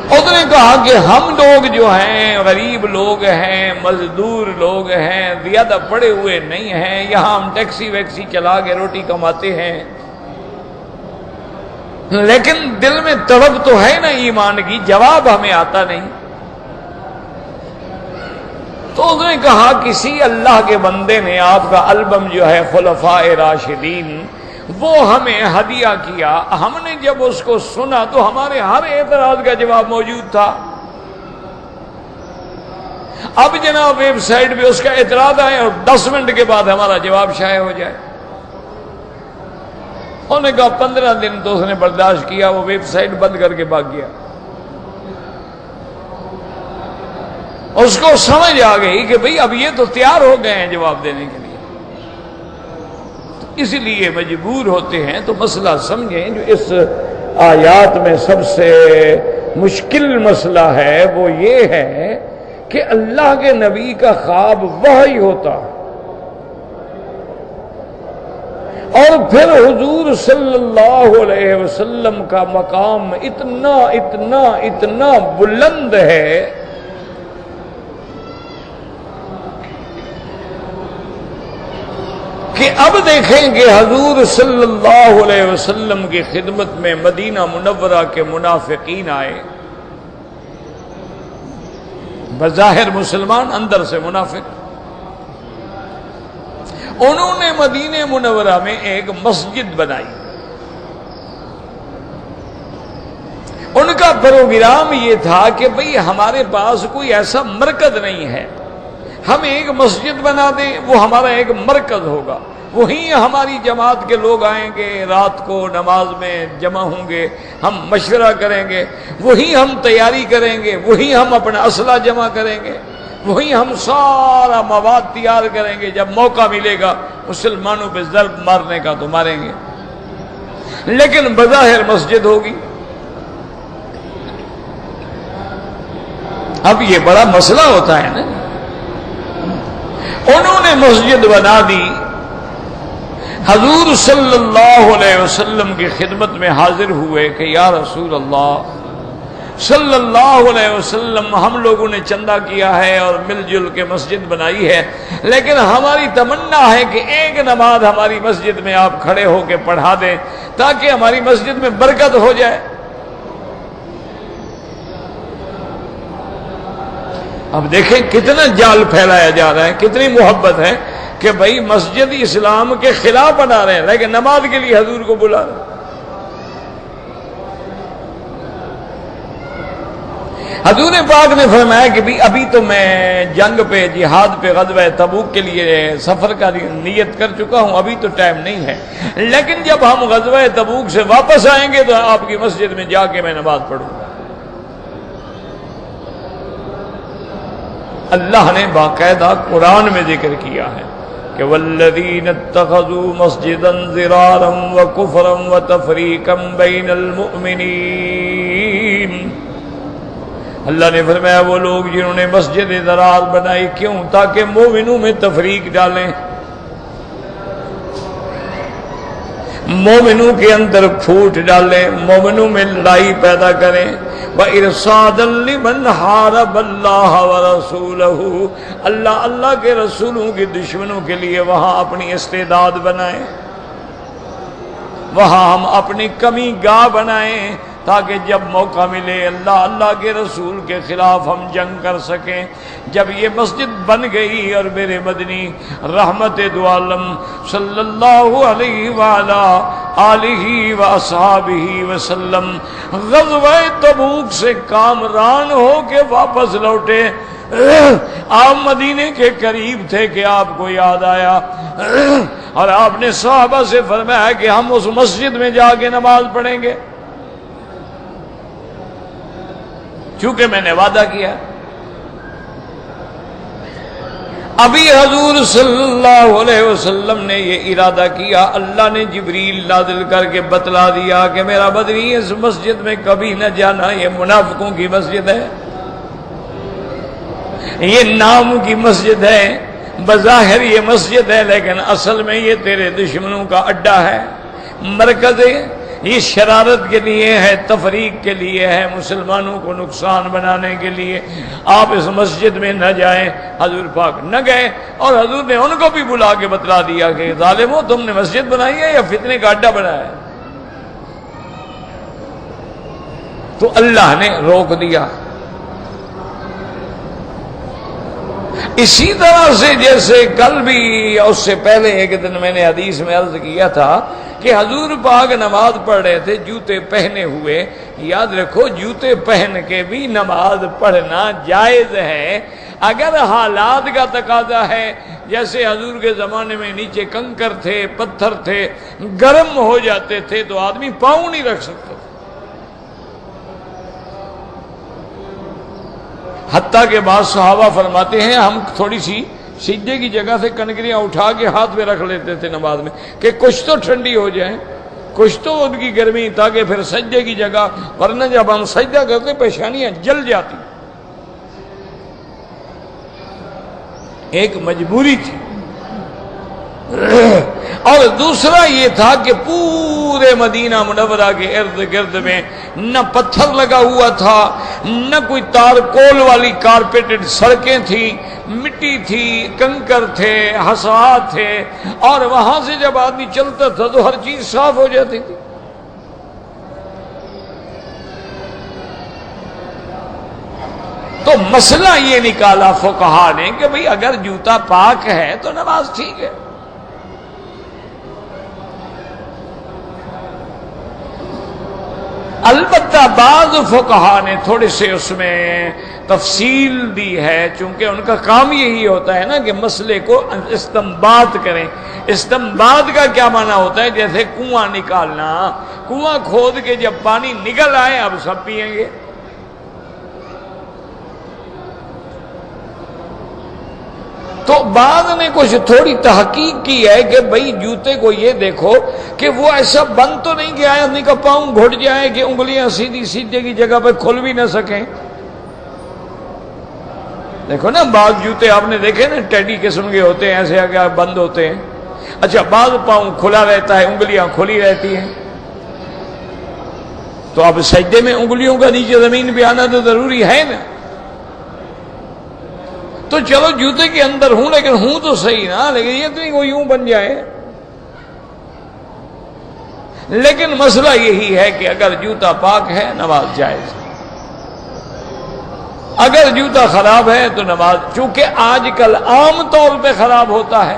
اس نے کہا کہ ہم لوگ جو ہیں غریب لوگ ہیں، مزدور لوگ ہیں، زیادہ پڑے ہوئے نہیں ہیں، یہاں ہم ٹیکسی ویکسی چلا کے روٹی کماتے ہیں، لیکن دل میں تڑپ تو ہے نا ایمان کی، جواب ہمیں آتا نہیں. تو اس نے کہا کسی اللہ کے بندے نے آپ کا البم جو ہے خلفاء راشدین وہ ہمیں ہدیہ کیا. ہم نے جب اس کو سنا تو ہمارے ہر اعتراض کا جواب موجود تھا. اب جناب ویب سائٹ پہ اس کا اعتراض آئے اور 10 منٹ کے بعد ہمارا جواب شائع ہو جائے. انہوں نے کہا 15 دن تو اس نے برداشت کیا، وہ ویب سائٹ بند کر کے بھاگ گیا. اس کو سمجھ آ گئی کہ بھئی اب یہ تو تیار ہو گئے ہیں جواب دینے کے لیے، اس لیے مجبور ہوتے ہیں. تو مسئلہ سمجھیں، جو اس آیات میں سب سے مشکل مسئلہ ہے وہ یہ ہے کہ اللہ کے نبی کا خواب وحی ہوتا اور پھر حضور صلی اللہ علیہ وسلم کا مقام اتنا اتنا اتنا بلند ہے کہ اب دیکھیں کہ حضور صلی اللہ علیہ وسلم کی خدمت میں مدینہ منورہ کے منافقین آئے، بظاہر مسلمان اندر سے منافق. انہوں نے مدینہ منورہ میں ایک مسجد بنائی. ان کا پروگرام یہ تھا کہ بھئی ہمارے پاس کوئی ایسا مرکز نہیں ہے، ہم ایک مسجد بنا دیں، وہ ہمارا ایک مرکز ہوگا، وہیں ہماری جماعت کے لوگ آئیں گے، رات کو نماز میں جمع ہوں گے، ہم مشورہ کریں گے، وہیں ہم تیاری کریں گے، وہیں ہم اپنا اسلحہ جمع کریں گے، وہیں ہم سارا مواد تیار کریں گے. جب موقع ملے گا مسلمانوں پہ ضرب مارنے کا تو ماریں گے. لیکن بظاہر مسجد ہوگی. اب یہ بڑا مسئلہ ہوتا ہے نا. انہوں نے مسجد بنا دی. حضور صلی اللہ علیہ وسلم کی خدمت میں حاضر ہوئے کہ یا رسول اللہ صلی اللہ علیہ وسلم، ہم لوگوں نے چندہ کیا ہے اور مل جل کے مسجد بنائی ہے، لیکن ہماری تمنا ہے کہ ایک نماز ہماری مسجد میں آپ کھڑے ہو کے پڑھا دیں تاکہ ہماری مسجد میں برکت ہو جائے. اب دیکھیں کتنا جال پھیلایا جا رہا ہے، کتنی محبت ہے کہ بھائی مسجد اسلام کے خلاف بنا رہے ہیں لیکن نماز کے لیے حضور کو بلا رہے ہیں. حضور پاک نے فرمایا کہ بھی ابھی تو میں جنگ پہ، جہاد پہ، غزوہ تبوک کے لیے سفر کا نیت کر چکا ہوں، ابھی تو ٹائم نہیں ہے، لیکن جب ہم غزوہ تبوک سے واپس آئیں گے تو آپ کی مسجد میں جا کے میں نماز پڑھوں گا. اللہ نے باقاعدہ قرآن میں ذکر کیا ہے کہ والذین اتخذوا مسجدا ضرارا وکفرا وتفریقا بین المؤمنین اللہ نے فرمایا وہ لوگ جنہوں نے مسجد ضرار بنائی، کیوں؟ تاکہ مومنوں میں تفریق ڈالیں، مومنوں کے اندر پھوٹ ڈالیں، مومنوں میں لڑائی پیدا کریں۔ وَإِرْصَادًا لِمَنْ حَارَبَ اللَّهَ وَرَسُولَهُ، اللہ کے رسولوں کے دشمنوں کے لیے وہاں اپنی استعداد بنائیں، وہاں ہم اپنی کمی گاہ بنائیں، تاکہ جب موقع ملے اللہ کے رسول کے خلاف ہم جنگ کر سکیں۔ جب یہ مسجد بن گئی اور میرے مدنی رحمت دو عالم صلی اللہ علیہ وآلہ آلہ وآصحابہ وسلم غزوہ تبوک سے کامران ہو کے واپس لوٹے، آپ مدینے کے قریب تھے کہ آپ کو یاد آیا اور آپ نے صحابہ سے فرمایا کہ ہم اس مسجد میں جا کے نماز پڑھیں گے، چونکہ میں نے وعدہ کیا۔ ابھی حضور صلی اللہ علیہ وسلم نے یہ ارادہ کیا، اللہ نے جبریل نازل کر کے بتلا دیا کہ میرا بدری اس مسجد میں کبھی نہ جانا، یہ منافقوں کی مسجد ہے، یہ نام کی مسجد ہے، بظاہر یہ مسجد ہے لیکن اصل میں یہ تیرے دشمنوں کا اڈا ہے، مرکز ہے، یہ شرارت کے لیے ہے، تفریق کے لیے ہے، مسلمانوں کو نقصان بنانے کے لیے، آپ اس مسجد میں نہ جائیں۔ حضور پاک نہ گئے اور حضور نے ان کو بھی بلا کے بتلا دیا کہ ظالمو تم نے مسجد بنائی ہے یا فتنے کا اڈا بنایا ہے؟ تو اللہ نے روک دیا۔ اسی طرح سے جیسے کل بھی اس سے پہلے ایک دن میں نے حدیث میں عرض کیا تھا کہ حضور پاک نماز پڑھ رہے تھے جوتے پہنے ہوئے، یاد رکھو جوتے پہن کے بھی نماز پڑھنا جائز ہے اگر حالات کا تقاضا ہے۔ جیسے حضور کے زمانے میں نیچے کنکر تھے، پتھر تھے، گرم ہو جاتے تھے تو آدمی پاؤں نہیں رکھ سکتا، حتیٰ کہ بعض صحابہ فرماتے ہیں ہم تھوڑی سی سجدے کی جگہ سے کنکریاں اٹھا کے ہاتھ میں رکھ لیتے تھے نماز میں کہ کچھ تو ٹھنڈی ہو جائے، کچھ تو ان کی گرمی، تاکہ پھر سجدے کی جگہ، ورنہ جب ہم سجدہ کرتے پیشانیاں جل جاتی۔ ایک مجبوری تھی، اور دوسرا یہ تھا کہ پورے مدینہ منورہ کے ارد گرد میں نہ پتھر لگا ہوا تھا، نہ کوئی تارکول والی کارپیٹڈ سڑکیں تھیں، مٹی تھی، کنکر تھے، حصات تھے، اور وہاں سے جب آدمی چلتا تھا تو ہر چیز صاف ہو جاتی تھی۔ تو مسئلہ یہ نکالا فقہا نے کہ بھئی اگر جوتا پاک ہے تو نماز ٹھیک ہے۔ البتہ بعض فقہا نے تھوڑے سے اس میں تفصیل دی ہے، چونکہ ان کا کام یہی ہوتا ہے نا کہ مسئلے کو استنباط کریں۔ استنباط کا کیا معنی ہوتا ہے؟ جیسے کنواں نکالنا، کنواں کھود کے جب پانی نکل آئے اب سب پیئیں گے۔ تو بعض نے کچھ تھوڑی تحقیق کی ہے کہ بھئی جوتے کو یہ دیکھو کہ وہ ایسا بند تو نہیں کہ آدمی کا پاؤں گھٹ جائے کہ انگلیاں سیدھی سیدھے کی جگہ پہ کھل بھی نہ سکیں۔ دیکھو نا بعض جوتے آپ نے دیکھے نا ٹیڈی قسم کے ہوتے ہیں، ایسے آگے بند ہوتے ہیں۔ اچھا بعض پاؤں کھلا رہتا ہے، انگلیاں کھلی رہتی ہیں، تو اب سجدے میں انگلیوں کا نیچے زمین پہ آنا تو ضروری ہے نا۔ تو چلو جوتے کے اندر ہوں لیکن ہوں تو صحیح نا، لیکن یہ تو نہیں وہ یوں بن جائے۔ لیکن مسئلہ یہی ہے کہ اگر جوتا پاک ہے نماز جائز، اگر جوتا خراب ہے تو نماز، چونکہ آج کل عام طور پہ خراب ہوتا ہے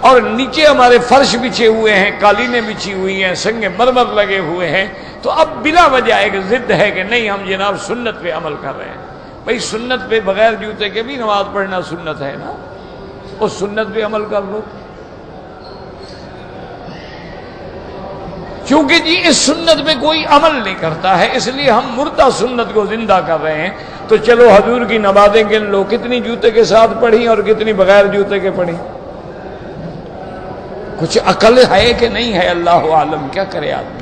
اور نیچے ہمارے فرش بچھے ہوئے ہیں، قالینیں بچھی ہوئی ہیں، سنگ مرمر لگے ہوئے ہیں، تو اب بلا وجہ ایک ضد ہے کہ نہیں ہم جناب سنت پہ عمل کر رہے ہیں۔ بھئی سنت پہ بغیر جوتے کے بھی نماز پڑھنا سنت ہے نا، اس سنت پہ عمل کر لو، چونکہ جی اس سنت پہ کوئی عمل نہیں کرتا ہے، اس لیے ہم مردہ سنت کو زندہ کر رہے ہیں۔ تو چلو حضور کی نمازیں گن لو، کتنی جوتے کے ساتھ پڑھی اور کتنی بغیر جوتے کے پڑھی، کچھ عقل ہے کہ نہیں ہے، اللہ عالم، کیا کرے آدمی۔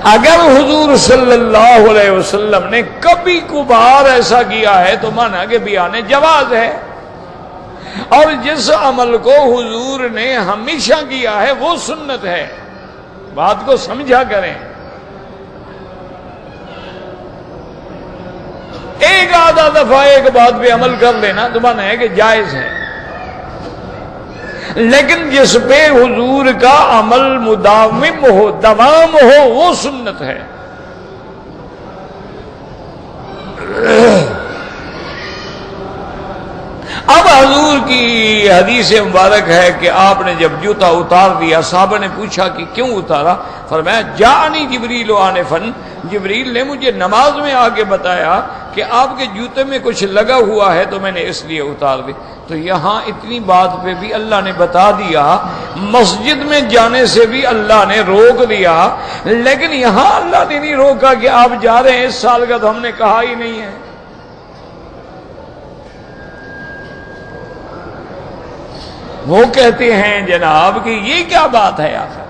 اگر حضور صلی اللہ علیہ وسلم نے کبھی کبھار ایسا کیا ہے تو مانا کہ بیان جواز ہے، اور جس عمل کو حضور نے ہمیشہ کیا ہے وہ سنت ہے. بات کو سمجھا کریں. ایک آدھا دفعہ ایک بات پہ عمل کر لینا تو مانا ہے کہ جائز ہے، لیکن جس پہ حضور کا عمل مداوم ہو، دوام ہو، وہ سنت ہے. اب حضور کی حدیث مبارک ہے کہ آپ نے جب جوتا اتار دیا، صحابہ نے پوچھا کہ کیوں اتارا؟ فرمایا جاءنی جبریل آنفاً، جبریل نے مجھے نماز میں آ کے بتایا کہ آپ کے جوتے میں کچھ لگا ہوا ہے تو میں نے اس لیے اتار دی. تو یہاں اتنی بات پہ بھی اللہ نے بتا دیا، مسجد میں جانے سے بھی اللہ نے روک دیا، لیکن یہاں اللہ نے نہیں روکا کہ آپ جا رہے ہیں اس سال کا تو ہم نے کہا ہی نہیں ہے. وہ کہتے ہیں جناب کہ یہ کیا بات ہے آخر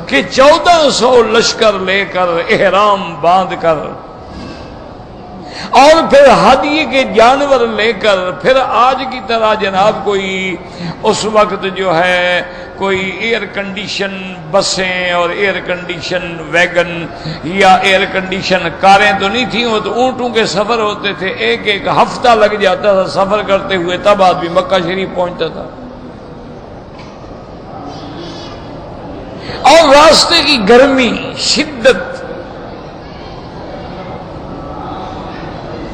کہ 1400 لشکر لے کر احرام باندھ کر اور پھر ہدیے کے جانور لے کر پھر آج کی طرح جناب کوئی اس وقت جو ہے کوئی ایئر کنڈیشن بسیں اور ایئر کنڈیشن ویگن یا ایئر کنڈیشن کاریں تو نہیں تھیں، وہ تو اونٹوں کے سفر ہوتے تھے، ایک ایک ہفتہ لگ جاتا تھا سفر کرتے ہوئے، تب آدمی مکہ شریف پہنچتا تھا. اور راستے کی گرمی، شدت،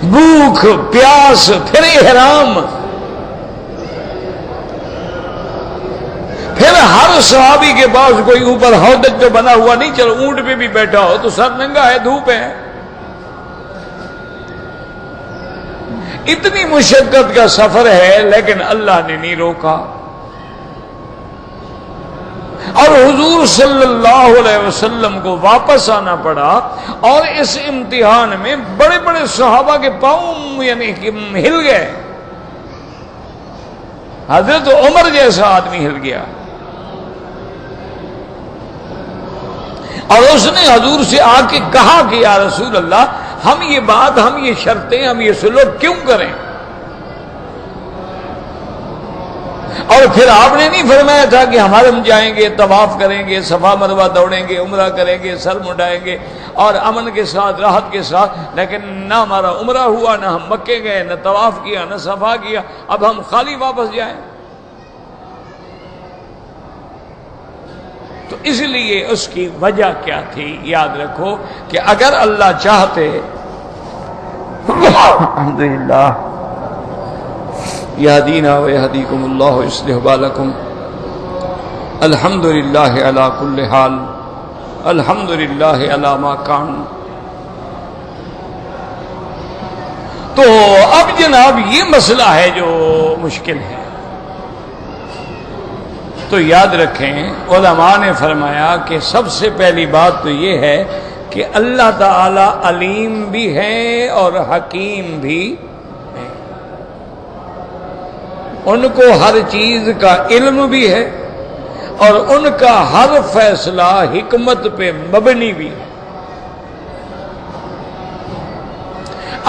بھوک پیاس، پھر احرام، پھر ہر صحابی کے پاس کوئی اوپر ہودج پہ بنا ہوا نہیں، چلو اونٹ پہ بھی بیٹھا ہو تو سر ننگا ہے، دھوپ ہے. اتنی مشقت کا سفر ہے لیکن اللہ نے نہیں روکا. اور حضور صلی اللہ علیہ وسلم کو واپس آنا پڑا، اور اس امتحان میں بڑے بڑے صحابہ کے پاؤں یعنی کہ ہل گئے. حضرت عمر جیسا آدمی ہل گیا، اور اس نے حضور سے آ کے کہا کہ یا رسول اللہ، ہم یہ بات، ہم یہ شرطیں، ہم یہ سلوک کیوں کریں؟ اور پھر آپ نے نہیں فرمایا تھا کہ ہم جائیں گے، طواف کریں گے، صفا مروہ دوڑیں گے، عمرہ کریں گے، سر منڈائیں گے اور امن کے ساتھ، راحت کے ساتھ، لیکن نہ ہمارا عمرہ ہوا، نہ ہم مکے گئے، نہ طواف کیا، نہ صفا کیا، اب ہم خالی واپس جائیں؟ تو اس لیے اس کی وجہ کیا تھی؟ یاد رکھو کہ اگر اللہ چاہتے، الحمدللہ یہدینا ویہدیکم اللہ ویصلح بالکم، الحمدللہ علی کل حال، الحمدللہ علی ما کان. تو اب جناب یہ مسئلہ ہے جو مشکل ہے. تو یاد رکھیں، علماء نے فرمایا کہ سب سے پہلی بات تو یہ ہے کہ اللہ تعالی علیم بھی ہے اور حکیم بھی ہے. ان کو ہر چیز کا علم بھی ہے اور ان کا ہر فیصلہ حکمت پہ مبنی بھی ہے.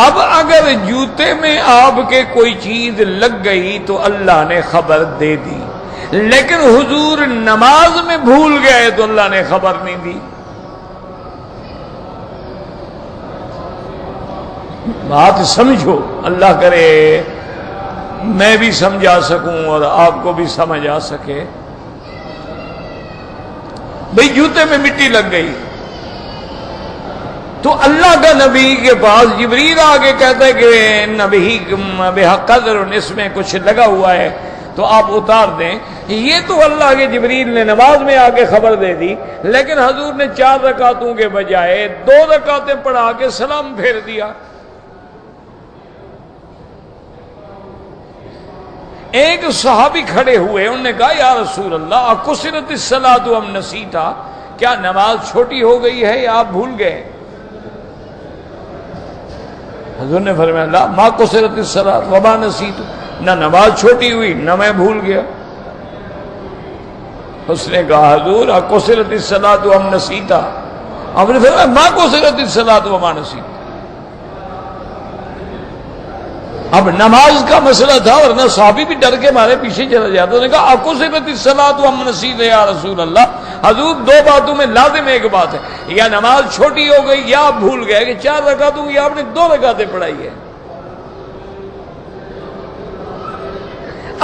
اب اگر جوتے میں آپ کے کوئی چیز لگ گئی تو اللہ نے خبر دے دی، لیکن حضور نماز میں بھول گئے تو اللہ نے خبر نہیں دی. بات سمجھو، اللہ کرے میں بھی سمجھا سکوں اور آپ کو بھی سمجھ آ سکے. بھئی جوتے میں مٹی لگ گئی تو اللہ کا نبی کے پاس جبریل آگے کہتا ہے کہ نبی بحق قدر، اس میں کچھ لگا ہوا ہے تو آپ اتار دیں. یہ تو اللہ کے جبریل نے نماز میں آ کے خبر دے دی، لیکن حضور نے 4 رکعتوں کے بجائے 2 رکعتیں پڑھا کے سلام پھیر دیا. ایک صحابی کھڑے ہوئے، انہوں نے کہا یا رسول اللہ اقصرت الصلاۃ ام نسیتا، کیا نماز چھوٹی ہو گئی ہے یا آپ بھول گئے؟ حضور نے فرمایا لا ما قصرت الصلاۃ وما نسیت، نہ نماز چھوٹی ہوئی نہ میں بھول گیا. اس نے کہا حضور اقصرت الصلاۃ ام نسیتا؟ آپ نے فرمایا ما قصرت الصلاۃ وما نسیت۔ اب نماز کا مسئلہ تھا، ورنہ صحابی بھی ڈر کے مارے پیچھے چلا جاتا۔ انہوں نے کہا اقصرت الصلاۃ ام نسیت یا رسول اللہ، حضور دو باتوں میں لازم ایک بات ہے، یا نماز چھوٹی ہو گئی یا آپ بھول گئے کہ 4 رکعتوں کی آپ نے 2 رکعتیں پڑھائی ہے۔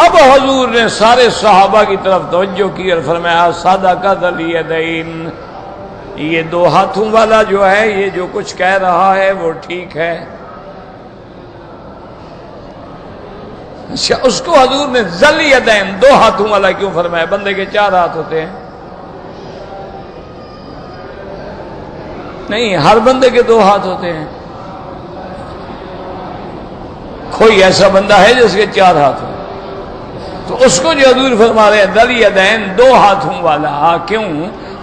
اب حضور نے سارے صحابہ کی طرف توجہ کی اور فرمایا صدقۃ الیدین، یہ 2 ہاتھوں والا جو ہے یہ جو کچھ کہہ رہا ہے وہ ٹھیک ہے۔ اس کو حضور نے ذل یدین 2 ہاتھوں والا کیوں فرمایا؟ بندے کے 4 ہاتھ ہوتے ہیں؟ نہیں، ہر بندے کے 2 ہاتھ ہوتے ہیں۔ کوئی ایسا بندہ ہے جس کے 4 ہاتھ ہوں، تو اس کو جو حضور فرما رہے ہیں ذل یدین 2 ہاتھوں والا، کیوں؟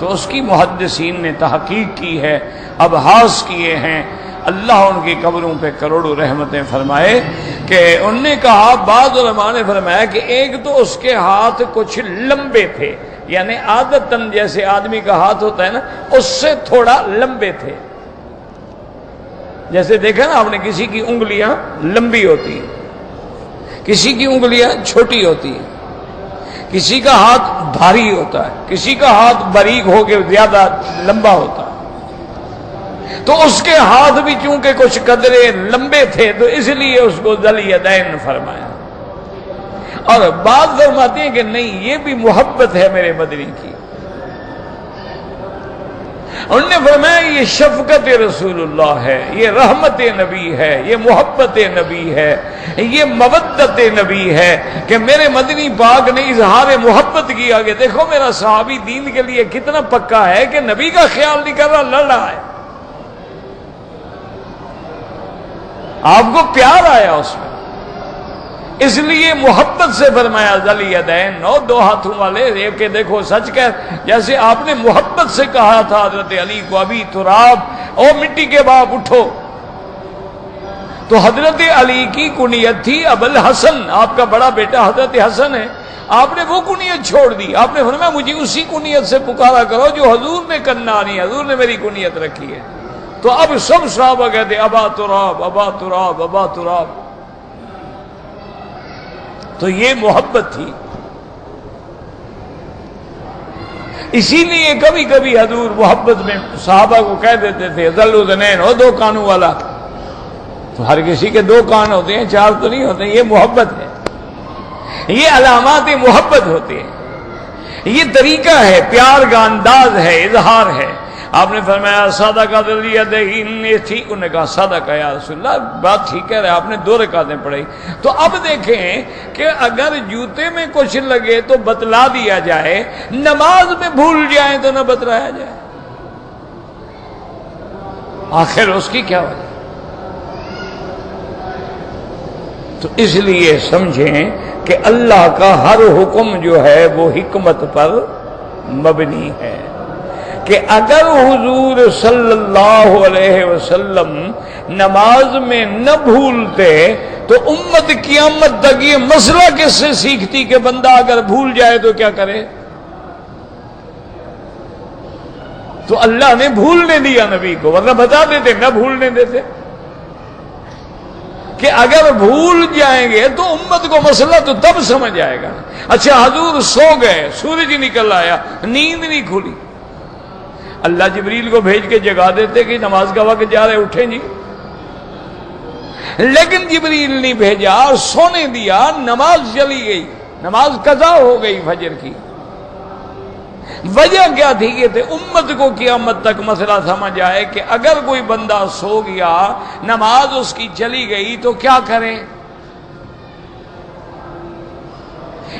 تو اس کی محدثین نے تحقیق کی ہے، ابحاث کیے ہیں، اللہ ان کی قبروں پہ کروڑوں رحمتیں فرمائے، کہ انہوں نے کہا بعض علماء نے فرمایا کہ ایک تو اس کے ہاتھ کچھ لمبے تھے، یعنی عادتاً جیسے آدمی کا ہاتھ ہوتا ہے نا اس سے تھوڑا لمبے تھے، جیسے دیکھا نا آپ نے کسی کی انگلیاں لمبی ہوتی ہیں، کسی کی انگلیاں چھوٹی ہوتی ہیں، کسی کا ہاتھ بھاری ہوتا ہے، کسی کا ہاتھ باریک ہو کے زیادہ لمبا ہوتا ہے، تو اس کے ہاتھ بھی چونکہ کچھ قدرے لمبے تھے تو اس لیے اس کو ذل یدین فرمایا۔ اور بعض فرماتے ہیں کہ نہیں، یہ بھی محبت ہے میرے مدنی کی۔ انہوں نے فرمایا یہ شفقت رسول اللہ ہے، یہ رحمت نبی ہے، یہ محبت نبی ہے، یہ مودت نبی ہے، کہ میرے مدنی پاک نے اظہار محبت کیا کہ دیکھو میرا صحابی دین کے لیے کتنا پکا ہے کہ نبی کا خیال نہیں کر رہا، لڑ رہا ہے۔ آپ کو پیار آیا اس میں، اس لیے محبت سے فرمایا ذل یدین، 2 ہاتھوں والے، یہ کہ دیکھو سچ کہہ، جیسے آپ نے محبت سے کہا تھا حضرت علی کو ابھی تراب، او مٹی کے باپ اٹھو، تو حضرت علی کی کنیت تھی ابو الحسن، آپ کا بڑا بیٹا حضرت حسن ہے، آپ نے وہ کنیت چھوڑ دی، آپ نے فرمایا مجھے اسی کنیت سے پکارا کرو جو حضور نے کرنا نہیں، حضور نے میری کنیت رکھی ہے۔ تو اب سب صحابہ کہتے ابا تراب ابا تراب ابا تراب، تو یہ محبت تھی۔ اسی لیے کبھی کبھی حضور محبت میں صحابہ کو کہہ دیتے تھے ذل اذنین، او 2 کانوں والا، تو ہر کسی کے 2 کان ہوتے ہیں، 4 تو نہیں ہوتے، یہ محبت ہے، یہ علامات محبت ہوتے ہیں، یہ طریقہ ہے، پیار کا انداز ہے، اظہار ہے۔ آپ نے فرمایا صدقۃ الیدین، یہ ٹھیک، انہوں نے کہا صدقہ یا رسول اللہ، بات ٹھیک ہے، آپ نے 2 رکعتیں پڑھی۔ تو اب دیکھیں کہ اگر جوتے میں کچھ لگے تو بتلا دیا جائے، نماز میں بھول جائیں تو نہ بتلایا جائے، آخر اس کی کیا وجہ؟ تو اس لیے سمجھیں کہ اللہ کا ہر حکم جو ہے وہ حکمت پر مبنی ہے، کہ اگر حضور صلی اللہ علیہ وسلم نماز میں نہ بھولتے تو امت قیامت تک یہ مسئلہ کس سے سیکھتی کہ بندہ اگر بھول جائے تو کیا کرے؟ تو اللہ نے بھولنے دیا نبی کو، ورنہ بتا دیتے، نہ بھولنے دیتے، کہ اگر بھول جائیں گے تو امت کو مسئلہ تو تب سمجھ آئے گا۔ اچھا حضور سو گئے، سورج نکل آیا، نیند نہیں کھلی، اللہ جبریل کو بھیج کے جگا دیتے کہ نماز کا وقت جا رہے، اٹھیں جی، لیکن جبریل نہیں بھیجا اور سونے دیا، نماز چلی گئی، نماز قضا ہو گئی فجر کی۔ وجہ کیا تھی کہ امت کو قیامت تک مسئلہ سمجھ آئے کہ اگر کوئی بندہ سو گیا، نماز اس کی چلی گئی تو کیا کرے۔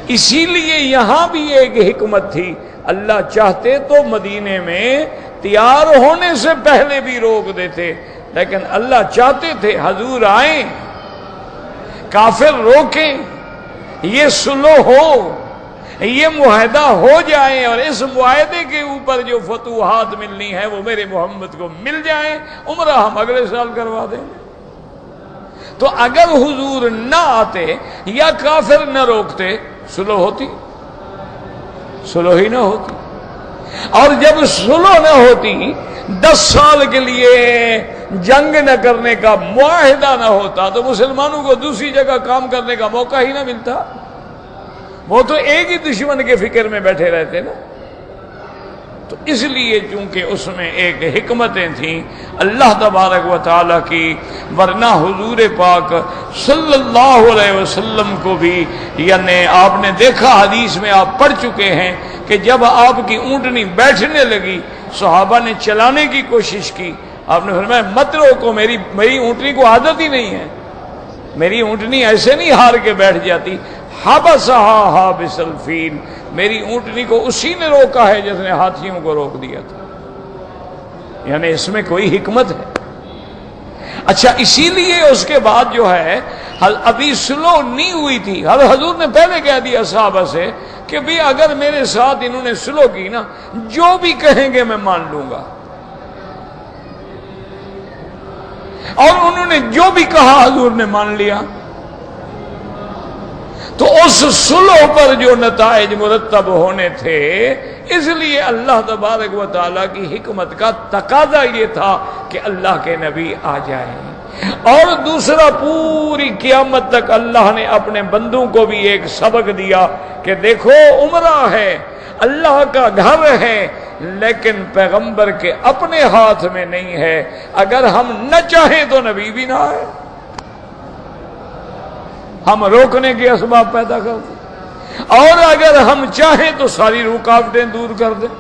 اسی لیے یہاں بھی ایک حکمت تھی، اللہ چاہتے تو مدینے میں تیار ہونے سے پہلے بھی روک دیتے، لیکن اللہ چاہتے تھے حضور آئیں، کافر روکیں، یہ صلح ہو، یہ معاہدہ ہو جائیں، اور اس معاہدے کے اوپر جو فتوحات ملنی ہے وہ میرے محمد کو مل جائیں، عمرہ ہم اگلے سال کروا دیں گے۔ تو اگر حضور نہ آتے یا کافر نہ روکتے، صلح ہوتی، سلو ہی نہ ہوتی، اور جب سلو نہ ہوتی، 10 سال کے لیے جنگ نہ کرنے کا معاہدہ نہ ہوتا، تو مسلمانوں کو دوسری جگہ کام کرنے کا موقع ہی نہ ملتا۔ وہ تو ایک ہی دشمن کے فکر میں بیٹھے رہتے نا۔ تو اس لیے چونکہ اس میں ایک حکمتیں تھیں اللہ تبارک و تعالیٰ کی، ورنہ حضور پاک صلی اللہ علیہ وسلم کو بھی، یعنی آپ نے دیکھا، حدیث میں آپ پڑھ چکے ہیں کہ جب آپ کی اونٹنی بیٹھنے لگی، صحابہ نے چلانے کی کوشش کی، آپ نے فرمایا مت روکو، میری اونٹنی کو عادت ہی نہیں ہے، میری اونٹنی ایسے نہیں ہار کے بیٹھ جاتی، حبسہا حابس الفیل، میری اونٹنی کو اسی نے روکا ہے جس نے ہاتھیوں کو روک دیا تھا۔ یعنی اس میں کوئی حکمت ہے۔ اچھا، اسی لیے اس کے بعد جو ہے ابھی سلو نہیں ہوئی تھی، حضور نے پہلے کہہ دیا صحابہ سے کہ بھی اگر میرے ساتھ انہوں نے سلو کی نا، جو بھی کہیں گے میں مان لوں گا، اور انہوں نے جو بھی کہا حضور نے مان لیا۔ تو اس صلح پر جو نتائج مرتب ہونے تھے، اس لیے اللہ تبارک و تعالیٰ کی حکمت کا تقاضا یہ تھا کہ اللہ کے نبی آ جائیں۔ اور دوسرا، پوری قیامت تک اللہ نے اپنے بندوں کو بھی ایک سبق دیا کہ دیکھو، عمرہ ہے، اللہ کا گھر ہے، لیکن پیغمبر کے اپنے ہاتھ میں نہیں ہے۔ اگر ہم نہ چاہیں تو نبی بھی نہ آئے، ہم روکنے کے اسباب پیدا کر دیں، اور اگر ہم چاہیں تو ساری رکاوٹیں دور کر دیں۔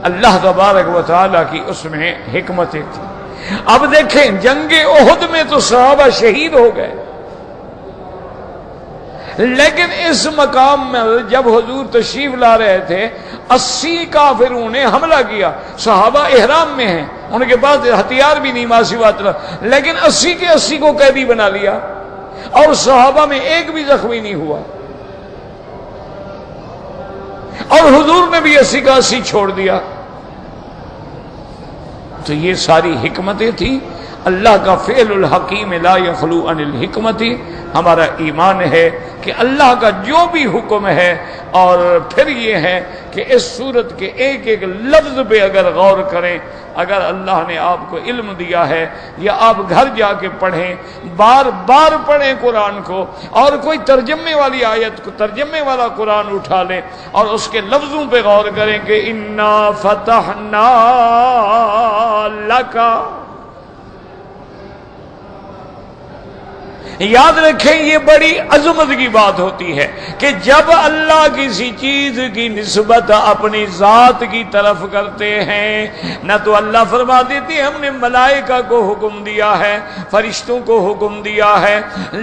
اللہ تبارک و تعالیٰ کی اس میں حکمتیں تھیں۔ اب دیکھیں، جنگ احد میں تو صحابہ شہید ہو گئے، لیکن اس مقام میں جب حضور تشریف لا رہے تھے، 80 کافروں نے حملہ کیا۔ صحابہ احرام میں ہیں، ان کے پاس ہتھیار بھی نہیں، ما سوا طرف، لیکن 80 کے 80 کو قیدی بنا لیا، اور صحابہ میں ایک بھی زخمی نہیں ہوا، اور حضور نے بھی 80 کا 80 چھوڑ دیا۔ تو یہ ساری حکمتیں تھیں۔ اللہ کا فعل الحکیم لا یخلو عن الحکمت، ہمارا ایمان ہے کہ اللہ کا جو بھی حکم ہے، اور پھر یہ ہے کہ اس سورت کے ایک ایک لفظ پہ اگر غور کریں، اگر اللہ نے آپ کو علم دیا ہے، یا آپ گھر جا کے پڑھیں، بار بار پڑھیں قرآن کو، اور کوئی ترجمے والی آیت کو، ترجمے والا قرآن اٹھا لیں اور اس کے لفظوں پہ غور کریں کہ انا فتحنا لکا۔ یاد رکھیں، یہ بڑی عظمت کی بات ہوتی ہے کہ جب اللہ کسی چیز کی نسبت اپنی ذات کی طرف کرتے ہیں، نہ تو اللہ فرما دیتے ہیں ہم نے ملائکہ کو حکم دیا ہے، فرشتوں کو حکم دیا ہے،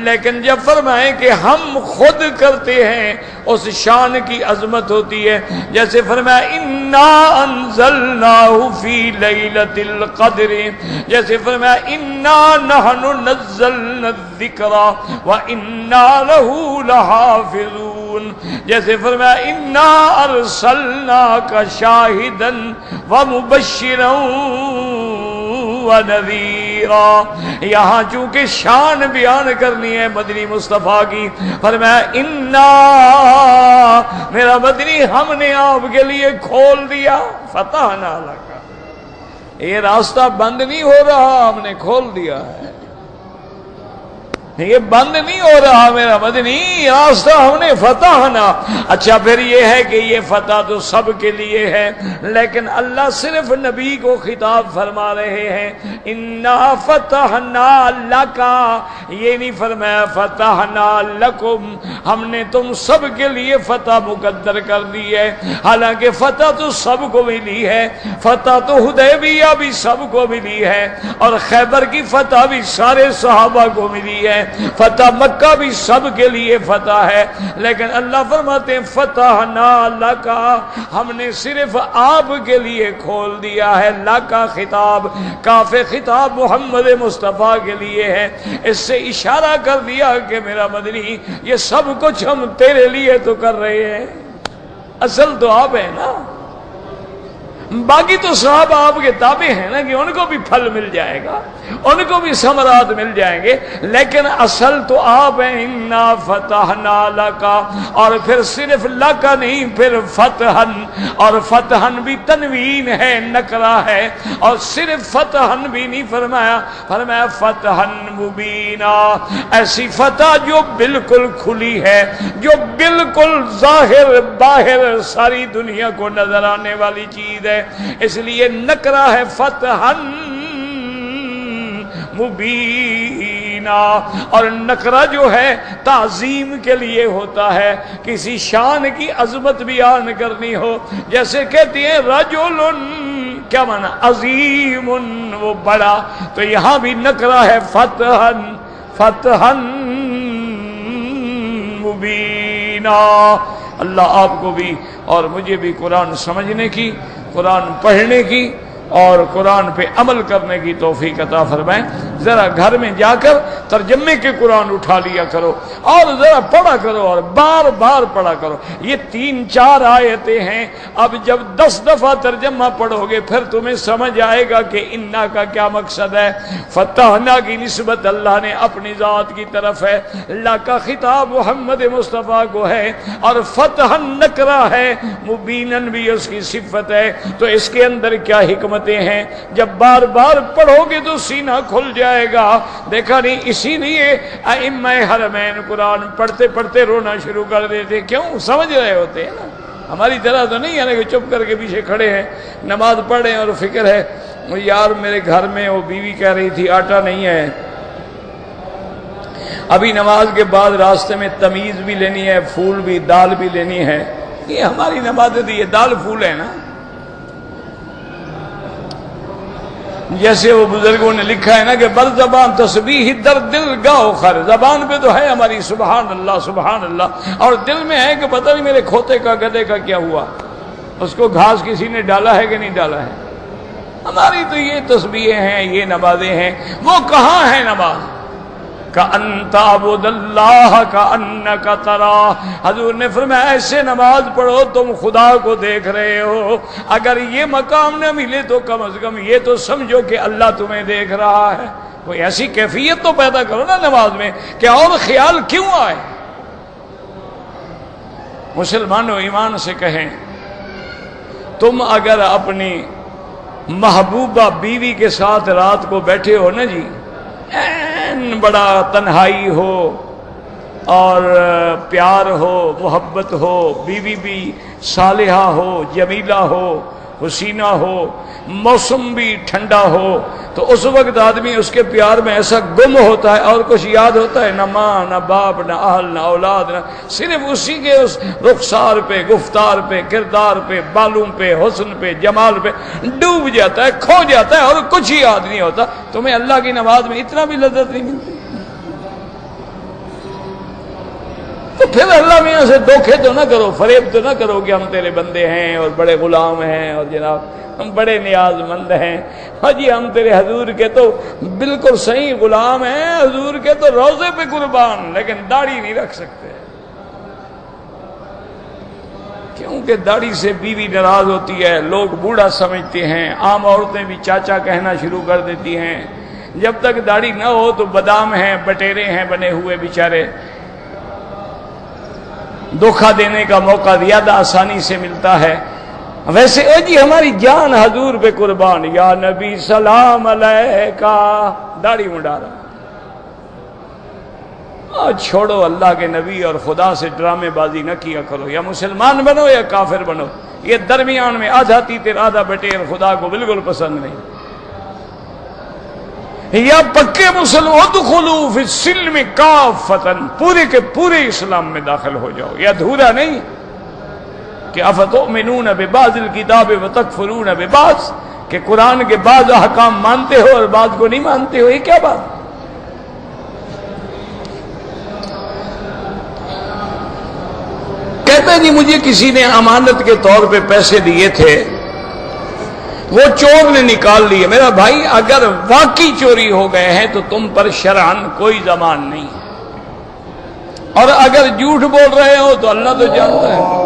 لیکن جب فرمائیں کہ ہم خود کرتے ہیں، اس شان کی عظمت ہوتی ہے۔ جیسے فرمایا انا انزلناہ فی لیلۃ القدر، جیسے فرمایا انا نحن نزلنا الذکر وَإِنَّا لَهُ لَحَافِظُونَ، جیسے فرمایا اِنَّا أَرْسَلْنَاكَ شَاهِدًا وَمُبَشِّرًا وَنَذِيرًا۔ یہاں چونکہ شان بیان کرنی ہے مدنی مصطفیٰ کی، فرمایا اِنَّا، میرا مدنی ہم نے آپ کے لیے کھول دیا، فتحنا لک، یہ راستہ بند نہیں ہو رہا، ہم نے کھول دیا ہے، یہ بند نہیں ہو رہا میرا مدنی، راستہ ہم نے فتح نا۔ اچھا، پھر یہ ہے کہ یہ فتح تو سب کے لیے ہے، لیکن اللہ صرف نبی کو خطاب فرما رہے ہیں، انا فتحنا لکا، یہ نہیں فرمایا فتحنا لکم، ہم نے تم سب کے لیے فتح مقدر کر دی ہے، حالانکہ فتح تو سب کو ملی ہے، فتح تو حدیبیہ بھی سب کو ملی ہے، اور خیبر کی فتح بھی سارے صحابہ کو ملی ہے، فتح مکہ بھی سب کے لیے فتح ہے، لیکن اللہ فرماتے ہیں فتحنا لکا، ہم نے صرف آپ کے لیے کھول دیا ہے۔ لکا خطاب، کاف خطاب محمد مصطفیٰ کے لیے ہے، اس سے اشارہ کر دیا کہ میرا مدنی یہ سب کچھ ہم تیرے لیے تو کر رہے ہیں، اصل تو آپ ہیں نا، باقی تو صحابہ آپ کے تابع ہیں نا، کہ ان کو بھی پھل مل جائے گا۔ ان کو بھی ثمرات مل جائیں گے، لیکن اصل تو آپ ہیں انا فتحنا لکا، اور پھر صرف لکا نہیں، پھر فتحن، اور فتحن بھی تنوین ہے، نکرہ ہے، اور صرف فتحن بھی نہیں فرمایا، فرمایا فتحن مبینا، ایسی فتح جو بالکل کھلی ہے، جو بالکل ظاہر باہر ساری دنیا کو نظر آنے والی چیز ہے، اس لیے نکرہ ہے فتحن مبینہ، اور نکرہ جو ہے تعظیم کے لیے ہوتا ہے، کسی شان کی عظمت بیان کرنی ہو، جیسے کہتی ہیں رجل، کیا معنی؟ عظیم، وہ بڑا، تو یہاں بھی نکرہ ہے فتحن، فتحن مبینہ۔ اللہ آپ کو بھی اور مجھے بھی قرآن سمجھنے کی، قرآن پڑھنے کی اور قرآن پہ عمل کرنے کی توفیق عطا فرمائیں۔ ذرا گھر میں جا کر ترجمے کے قرآن اٹھا لیا کرو اور ذرا پڑھا کرو اور بار بار پڑھا کرو۔ یہ 3-4 آیتیں ہیں، اب جب 10 دفعہ ترجمہ پڑھو گے پھر تمہیں سمجھ آئے گا کہ انا کا کیا مقصد ہے۔ فتحنا کی نسبت اللہ نے اپنی ذات کی طرف ہے، اللہ کا خطاب محمد مصطفیٰ کو ہے، اور فتح نکرہ ہے، مبینن بھی اس کی صفت ہے۔ تو اس کے اندر کیا حکمتیں ہیں؟ جب بار بار پڑھو گے تو سینہ کھل جائے گا۔ دیکھا نہیں، اسی لیے ائمہ حرمین قرآن پڑھتے پڑھتے رونا شروع کر دیتے، کیوں؟ سمجھ رہے ہوتے ہیں نا، ہماری طرح تو نہیں ہے کہ چپ کر کے پیچھے کھڑے ہیں، نماز پڑھیں اور فکر ہے یار میرے گھر میں وہ بیوی کہہ رہی تھی آٹا نہیں ہے، ابھی نماز کے بعد راستے میں تمیز بھی لینی ہے، پھول بھی، دال بھی لینی ہے۔ یہ ہماری نماز دی، یہ دال پھول ہے نا۔ جیسے وہ بزرگوں نے لکھا ہے نا کہ بر زبان تسبیح در دل گاؤ خر، زبان پہ تو ہے ہماری سبحان اللہ سبحان اللہ، اور دل میں ہے کہ پتہ نہیں میرے کھوتے کا گدھے کا کیا ہوا، اس کو گھاس کسی نے ڈالا ہے کہ نہیں ڈالا ہے۔ ہماری تو یہ تسبیحیں ہیں، یہ نمازیں ہیں، وہ کہاں ہے نماز؟ کأن تعبد اللہ کأنک تراہ، حضور نے فرمایا ایسے نماز پڑھو تم خدا کو دیکھ رہے ہو۔ اگر یہ مقام نہ ملے تو کم از کم یہ تو سمجھو کہ اللہ تمہیں دیکھ رہا ہے۔ کوئی ایسی کیفیت تو پیدا کرو نا نماز میں کہ اور خیال کیوں آئے۔ مسلمانوں ایمان سے کہیں، تم اگر اپنی محبوبہ بیوی کے ساتھ رات کو بیٹھے ہو نا جی، بڑا تنہائی ہو اور پیار ہو، محبت ہو، بیوی بھی صالحہ ہو، جمیلہ ہو، حسینہ ہو، موسم بھی ٹھنڈا ہو، تو اس وقت آدمی اس کے پیار میں ایسا گم ہوتا ہے اور کچھ یاد ہوتا ہے نہ ماں نہ باپ نہ اہل نہ اولاد، نہ صرف اسی کے اس رخسار پہ، گفتار پہ، کردار پہ، بالوں پہ، حسن پہ، جمال پہ ڈوب جاتا ہے، کھو جاتا ہے اور کچھ ہی یاد نہیں ہوتا۔ تمہیں اللہ کی نماز میں اتنا بھی لذت نہیں ملتی؟ تو پھر اللہ میاں سے دھوکے تو نہ کرو، فریب تو نہ کرو کہ ہم تیرے بندے ہیں اور بڑے غلام ہیں اور جناب ہم بڑے نیاز مند ہیں، ہاں جی ہم تیرے حضور کے تو بالکل صحیح غلام ہیں، حضور کے تو روزے پہ قربان، لیکن داڑھی نہیں رکھ سکتے، کیونکہ داڑھی سے بیوی ناراض ہوتی ہے، لوگ بوڑھا سمجھتے ہیں، عام عورتیں بھی چاچا کہنا شروع کر دیتی ہیں۔ جب تک داڑھی نہ ہو تو بادام ہیں، بٹیرے ہیں بنے ہوئے بیچارے، دھوکہ دینے کا موقع زیادہ آسانی سے ملتا ہے۔ ویسے اے جی ہماری جان حضور پہ قربان، یا نبی سلام علیکہ، داڑھی منڈا رہا۔ چھوڑو اللہ کے نبی اور خدا سے ڈرامے بازی نہ کیا کرو، یا مسلمان بنو یا کافر بنو، یہ درمیان میں آدھا تیتر آدھا بٹیر خدا کو بالکل پسند نہیں۔ یا پکے مسلمان ادخلوا فی السلم کافۃ، پورے کے پورے اسلام میں داخل ہو جاؤ، یا دھورا نہیں کہ افتؤمنون ببعض الکتاب وتکفرون ببعض، کہ قرآن کے بعض احکام مانتے ہو اور بعض کو نہیں مانتے ہو، یہ کیا بات؟ کہتے جی مجھے کسی نے امانت کے طور پہ پیسے دیے تھے، وہ چور نے نکال لیے۔ میرا بھائی اگر واقعی چوری ہو گئے ہیں تو تم پر شرعاً کوئی ضمان نہیں ہے، اور اگر جھوٹ بول رہے ہو تو اللہ تو جانتا ہے۔